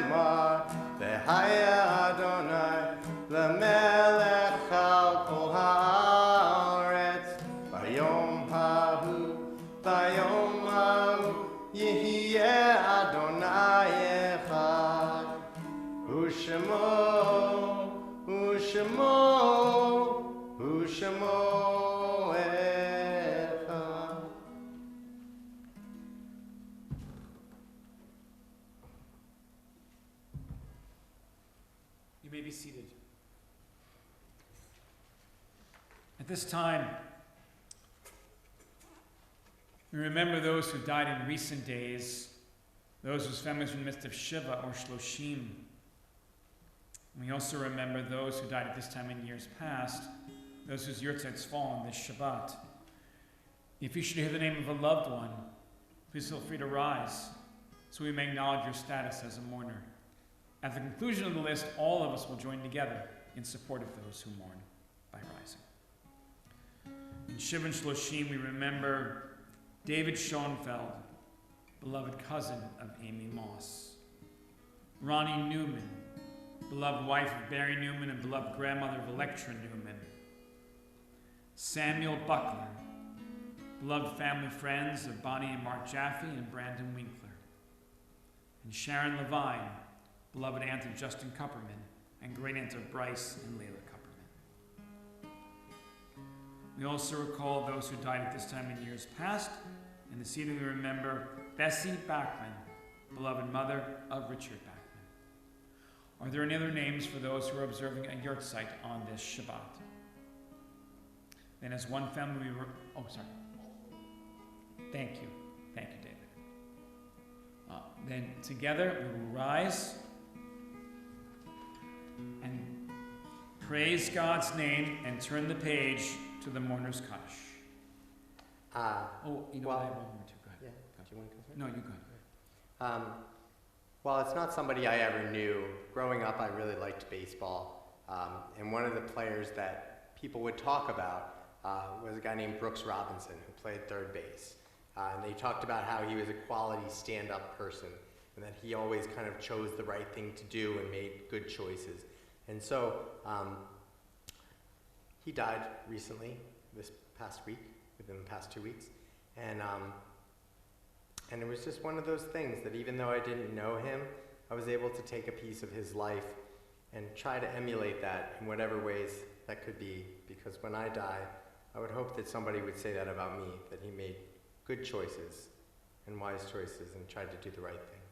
V'haya Adonai, L'melech al kol haaretz, Vayom hahu, Yehieh Adonai echad, U'shemo, U'shemo, U'shemo echad. You may be seated. At this time, we remember those who died in recent days, those whose families were in the midst of Shiva or Shloshim. We also remember those who died at this time in years past, those whose yurtzeits fall on this Shabbat. If you should hear the name of a loved one, please feel free to rise so we may acknowledge your status as a mourner. At the conclusion of the list, all of us will join together in support of those who mourn by rising. In Shiva and Shloshim, we remember David Schoenfeld, beloved cousin of Amy Moss. Ronnie Newman, beloved wife of Barry Newman and beloved grandmother of Electra Newman. Samuel Buckler, beloved family friends of Bonnie and Mark Jaffe and Brandon Winkler. And Sharon Levine, beloved aunt of Justin Kupperman and great aunt of Bryce and Layla Kupperman. We also recall those who died at this time in years past, and this evening we remember Bessie Bachman, beloved mother of Richard Bachman. Are there any other names for those who are observing a yurtzeit on this Shabbat? Then as one family Thank you, David. Then together we will rise and praise God's name and turn the page to the mourner's Kaddish. Well, I have one more too. Go ahead. Yeah. Do you want to go first? No, you go ahead. Well, it's not somebody I ever knew. Growing up, I really liked baseball. And one of the players that people would talk about was a guy named Brooks Robinson, who played third base. And they talked about how he was a quality stand-up person, and that he always kind of chose the right thing to do and made good choices. And so he died recently, this past week, within the past 2 weeks. And it was just one of those things that even though I didn't know him, I was able to take a piece of his life and try to emulate that in whatever ways that could be. Because when I die, I would hope that somebody would say that about me, that he made good choices and wise choices and tried to do the right thing.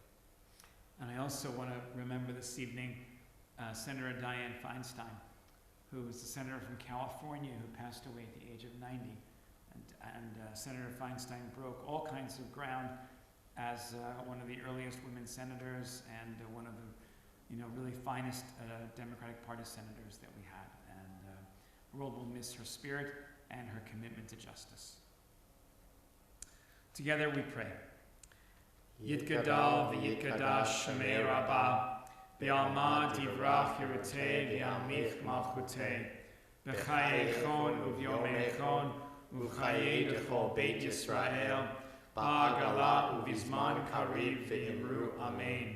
And I also want to remember this evening Senator Dianne Feinstein, who was the senator from California who passed away at the age of 90. And Senator Feinstein broke all kinds of ground as one of the earliest women senators and one of the really finest Democratic Party senators that we had. And the world will miss her spirit and her commitment to justice. Together we pray. Yitgadal v'yitgadash Shemei Rabbah, v'yalma divrach Yerutei v'yamich malchutei, b'chayei chon u'vyomei chon, u'chayei d'chol Beit Yisrael, ba'agala u'vizman kariv ve'imru amen.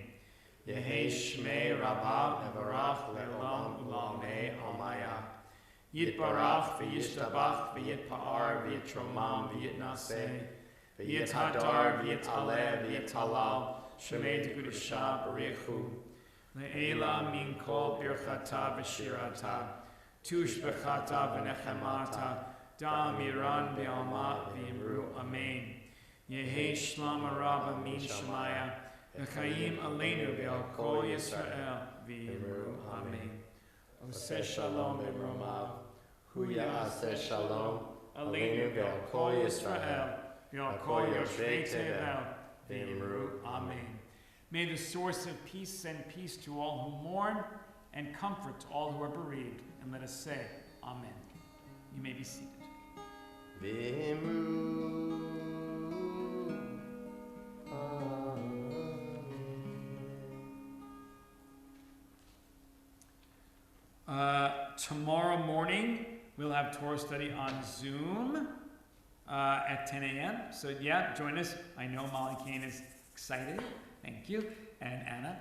Yehei Shmei Rabbah evarach le'olam u'lamei almaya. Yitbarach v'yishtabach v'yitpa'ar v'yitromam v'yitnaseh, v'yithadar v'yitaleh v'yitalal, Shemei T'Kudusha Barichu, Le'ela min kol birchata v'shirata, tush b'chata v'nechemata, da'amiran v'alma v'imru amen. Yehei shlama rabba min shemaya, v'chayim aleinu v'al kol Yisrael v'imru amen. Oseh shalom b'romav, hu ya'aseh shalom, aleinu v'al kol Yisrael, v'al kol yoshvei tevel, v'imru amen. May the source of peace send peace to all who mourn and comfort to all who are bereaved. And let us say, Amen. You may be seated. V'imru Tomorrow morning, we'll have Torah study on Zoom at 10 a.m. So yeah, join us. I know Molly Kane is excited. Thank you. And Anna.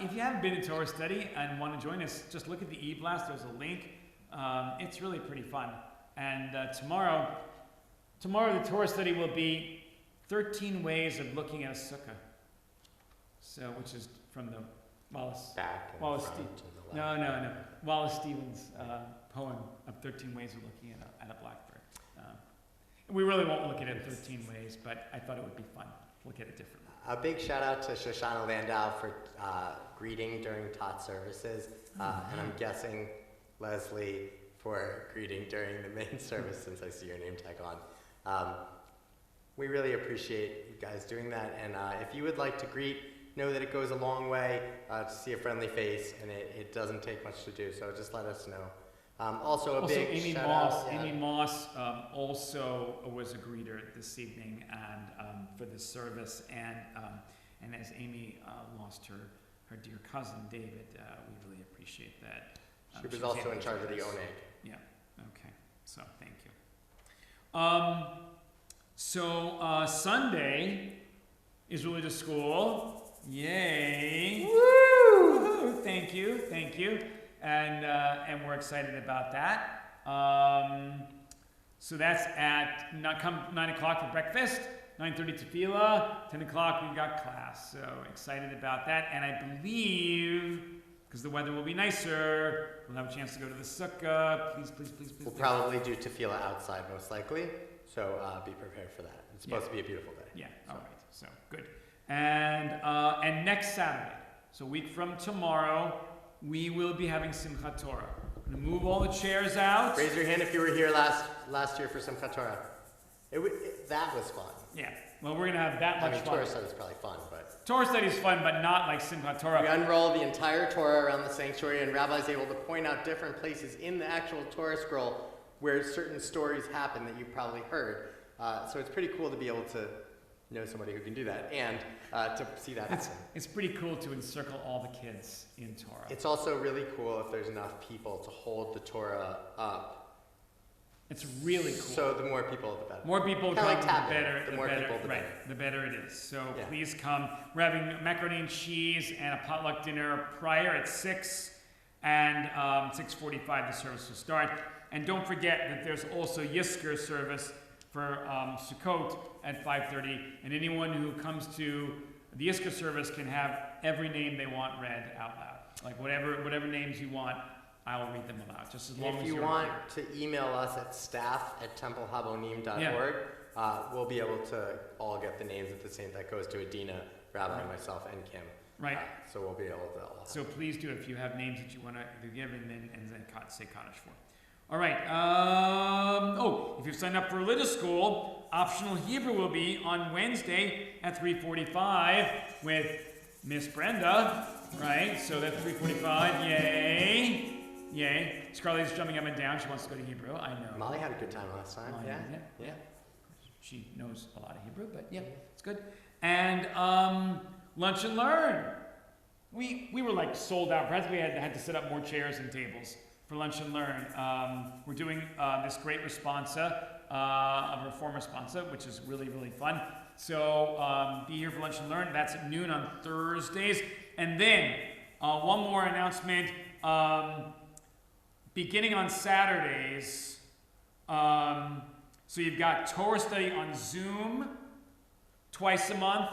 If you haven't been to Torah study and want to join us, just look at the e-blast. There's a link. It's really pretty fun. And tomorrow the Torah study will be 13 ways of looking at a sukkah. So, which is from the Wallace Stevens poem of 13 ways of looking at a blackbird. We really won't look at it 13 ways, but I thought it would be fun to look at it differently. A big shout out to Shoshana Landau for greeting during Tot services, and I'm guessing Leslie for greeting during the main service since I see your name tag on. We really appreciate you guys doing that, and if you would like to greet, know that it goes a long way to see a friendly face, and it doesn't take much to do, so just let us know. Also, big Amy shout Moss. out. Amy Moss also was a greeter this evening and for this service, and as Amy lost her dear cousin David, we really appreciate that. She was also in charge of the Oneg. Yeah. Okay. So thank you. So Sunday is religious school. Yay! Woo! Thank you. And we're excited about that. So that's at 9 o'clock for breakfast, 9:30 tefillah, 10 o'clock we've got class. So excited about that. And I believe, because the weather will be nicer, we'll have a chance to go to the sukkah. Please. We'll probably do tefillah outside most likely, so be prepared for that. It's supposed to be a beautiful day. Yeah, all right, so good. And next Saturday, so a week from tomorrow, we will be having Simchat Torah. I'm going to move all the chairs out. Raise your hand if you were here last year for Simchat Torah. That was fun. Yeah, well, we're going to have that much fun. Torah study is probably fun, but... Torah study is fun, but not like Simchat Torah. We unroll the entire Torah around the sanctuary, and Rabbi's able to point out different places in the actual Torah scroll where certain stories happen that you've probably heard. So it's pretty cool to be able to know somebody who can do that, and to see that happen. It's pretty cool to encircle all the kids in Torah. It's also really cool if there's enough people to hold the Torah up. It's really cool. So the more people, the better. More people Kinda come, like tapping. the better. The more people, the right, better. the better it is. So Yeah. please come. We're having macaroni and cheese and a potluck dinner prior at 6, and 6:45 the service will start. And don't forget that there's also Yizkor service for Sukkot at 5:30, and anyone who comes to the Yizkor service can have every name they want read out loud. Like whatever names you want, I will read them aloud, just as long as you you're want here. to email us at staff@templehabonim.org, we'll be able to all get the names at the same. That goes to Adina, Rabbi, myself, and Kim. Right. So we'll be able to all have. So please do if you have names that you want to give and then say Kaddish for. All right. If you've signed up for religious school, optional Hebrew will be on Wednesday at 3:45 with Miss Brenda. Right. So that's 3:45. Yay. Scarlett's jumping up and down. She wants to go to Hebrew. I know. Molly had a good time last time. Molly, Yeah. She knows a lot of Hebrew, but yeah, it's good. And lunch and learn. We were like sold out. Perhaps we had to set up more chairs and tables for lunch and learn. We're doing this great responsa, a reform responsa, which is really, really fun. So be here for lunch and learn. That's at noon on Thursdays. And then one more announcement. Beginning on Saturdays, so you've got Torah study on Zoom twice a month,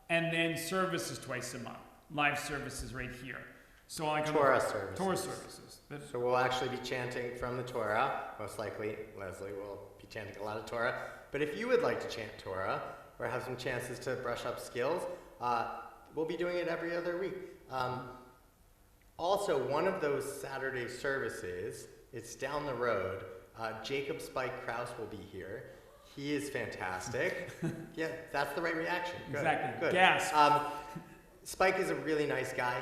and then services twice a month. Live services right here. So like Torah services. Torah services. So we'll actually be chanting from the Torah. Most likely, Leslie will be chanting a lot of Torah. But if you would like to chant Torah or have some chances to brush up skills, we'll be doing it every other week. Also, one of those Saturday services, it's down the road. Jacob Spike Krause will be here. He is fantastic. Yeah, that's the right reaction. Good. Exactly. Good. Gasp. Spike is a really nice guy.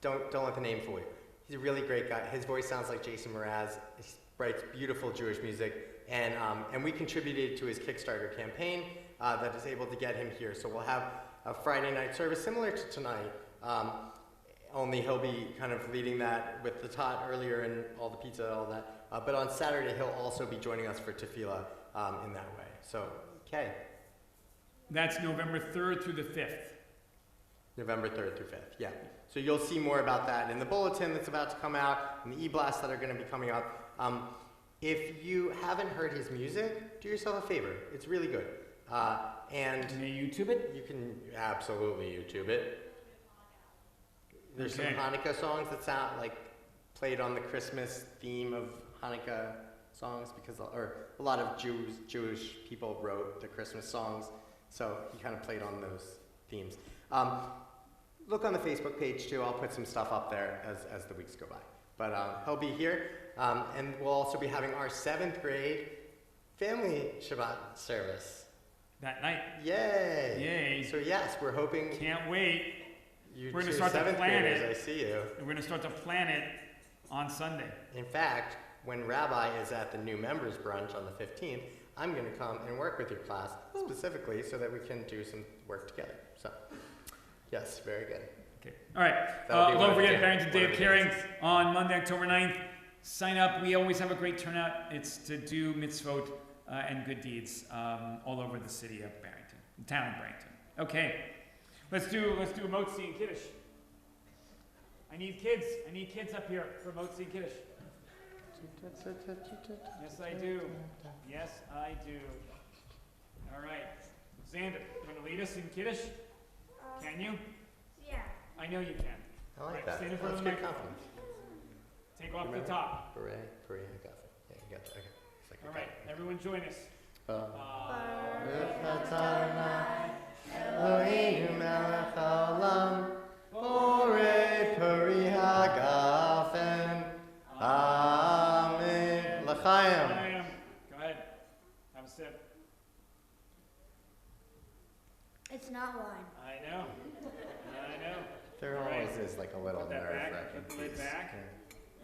Don't let the name fool you. He's a really great guy. His voice sounds like Jason Mraz. He writes beautiful Jewish music, and we contributed to his Kickstarter campaign that is able to get him here. So we'll have a Friday night service similar to tonight. Only he'll be kind of leading that with the tot earlier and all the pizza, all that. But on Saturday, he'll also be joining us for tefillah in that way. So, okay. That's November 3rd through the 5th. November 3rd through 5th, yeah. So you'll see more about that in the bulletin that's about to come out, and the e-blasts that are going to be coming out. If you haven't heard his music, do yourself a favor. It's really good. And Can you YouTube it? you can absolutely YouTube it. There's Okay. some Hanukkah songs that sound like played on the Christmas theme of Hanukkah songs, because a lot of Jewish people wrote the Christmas songs, so he kind of played on those themes. Look on the Facebook page too. I'll put some stuff up there as the weeks go by. But he'll be here, and we'll also be having our 7th grade family Shabbat service. That night. Yay! Yay. So yes, we're hoping Can't wait. you We're gonna two start to 7th plan graders, it. I see you. We're going to start to plan it on Sunday. In fact, when Rabbi is at the new members brunch on the 15th, I'm going to come and work with your class specifically so that we can do some work together. So, yes, very good. Okay. All right. That'll be one Don't of the forget days- Barrington Day one of of the Caring days. on Monday, October 9th. Sign up. We always have a great turnout. It's to do mitzvot and good deeds all over the city of Barrington, the town of Barrington. Okay. Let's do a Motzi and Kiddush. I need kids up here for Motzi and Kiddush. Yes, I do. Yes, I do. All right. Xander, you want to lead us in Kiddush? Can you? Yeah. I know you can. I like Right, that. stand in front That's of the good microphone. confidence. Take off the Remember? top. Hooray, hooray, I got it. Yeah, you got that. Okay. It's like All I right, got it. everyone join us. Baruch atah Eloheinu melech haolam, borei peri hagafen. Amen. L'chaim. Go ahead. Have a sip. It's not wine. I know. There All right. always is like a little Put that back. nerve-wracking Put the lid piece. back. Yeah,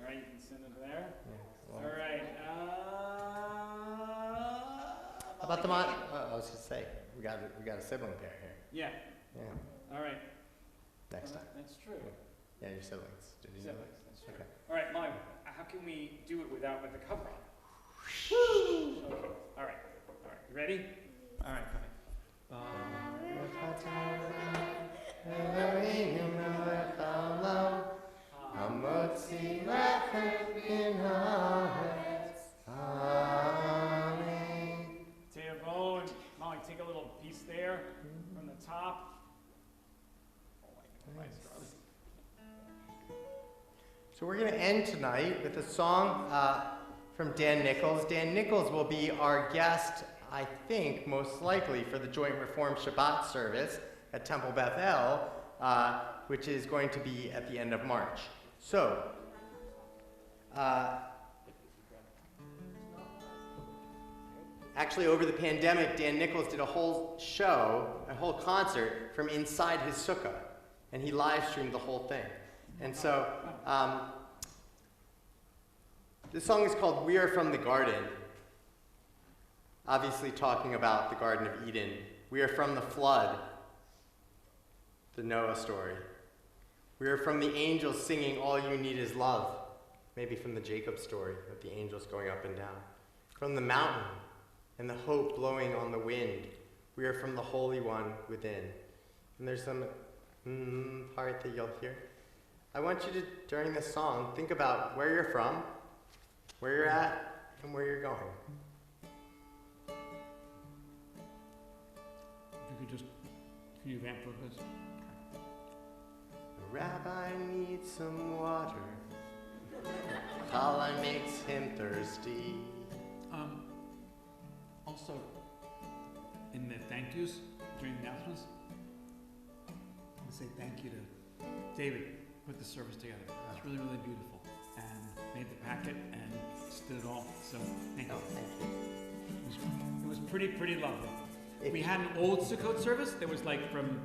All right, you can send it there. yeah. All Well, right. how about the mon? I was just say we got a sibling pair here. Yeah. Yeah. All right. Next time. That's true. Yeah, your siblings. Did you know Siblings, that's true. Okay. All right, Molly, how can we do it without with the cover on? Okay. All right. You ready? All right, go ahead. Eloheinu melech haolam, hamotzi lechem min haaretz. Amen. Tavo and Molly, take a little piece there from the top. Oh my God. So we're going to end tonight with a song from Dan Nichols. Dan Nichols will be our guest, I think, most likely for the Joint Reform Shabbat service at Temple Beth El, which is going to be at the end of March. So, actually over the pandemic, Dan Nichols did a whole show, a whole concert from inside his sukkah, and he live streamed the whole thing. And so, this song is called We Are From the Garden, obviously talking about the Garden of Eden. We are from the flood, the Noah story. We are from the angels singing All You Need Is Love, maybe from the Jacob story of the angels going up and down. From the mountain and the hope blowing on the wind. We are from the Holy One within. And there's some part that you'll hear. I want you to, during this song, think about where you're from, where you're at, and where you're going. Can you vamp with this? The rabbi needs some water. Challah makes him thirsty. Also, in the thank yous during the announcements, I want to say thank you to David, who put the service together. It's really, really beautiful, and made the packet and just did it all. So thank you. Oh, thank you. It was pretty lovely. If We you- had an old Sukkot service that was like from,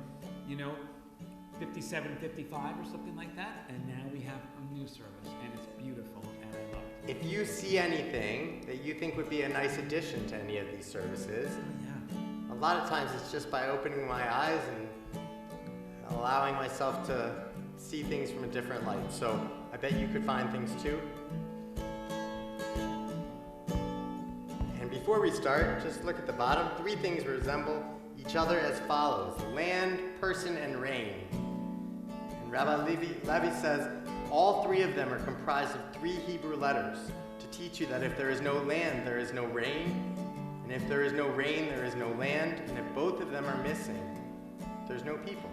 57, 55 or something like that, and now we have a new service, and it's beautiful, and I love it. If you see anything that you think would be a nice addition to any of these services, Yeah. a lot of times it's just by opening my eyes and allowing myself to see things from a different light. So I bet you could find things too. before we start, just look at the bottom. 3 things resemble each other as follows: land, person, and rain. And Rabbi Levi says all 3 of them are comprised of 3 Hebrew letters to teach you that if there is no land, there is no rain. And if there is no rain, there is no land. And if both of them are missing, there's no people.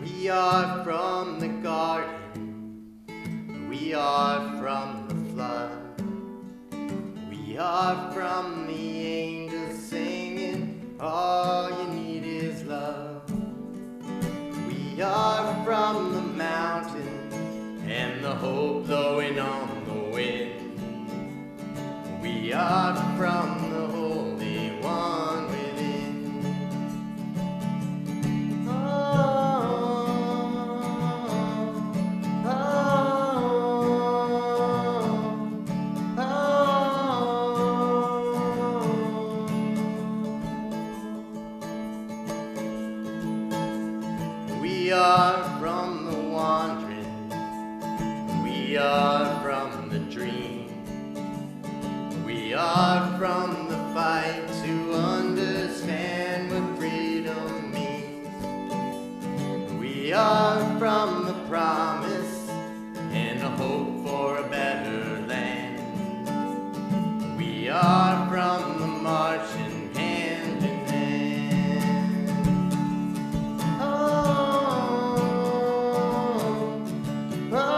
We are from the garden. We are from the flood. We are from the angels singing, all you need is love. We are from the mountain and the hope blowing on the wind. We are from the Holy One within. Oh, oh, oh, oh. We are from the wandering. We are from the dream. We are from the fight to understand what freedom means. We are from the promise and the hope for a better land. We are from the marching hand in hand. Oh, oh.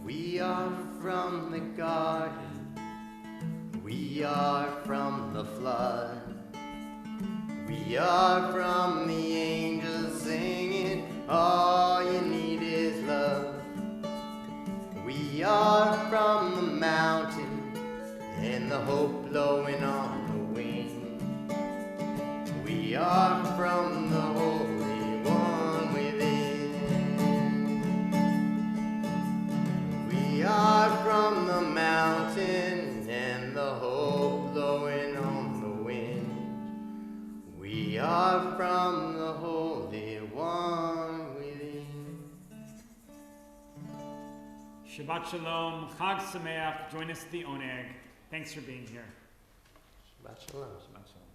We are from the garden. We are from the flood. We are from the angels singing, all you need is love. We are from the mountain and the hope blowing on the wind. We are from the Holy One within. We are from the mountain and the hope blowing on the wind. We are from the Holy One within. Shabbat Shalom, Chag Sameach, join us at the Oneg. Thanks for being here. Shabbat Shalom. Shabbat Shalom.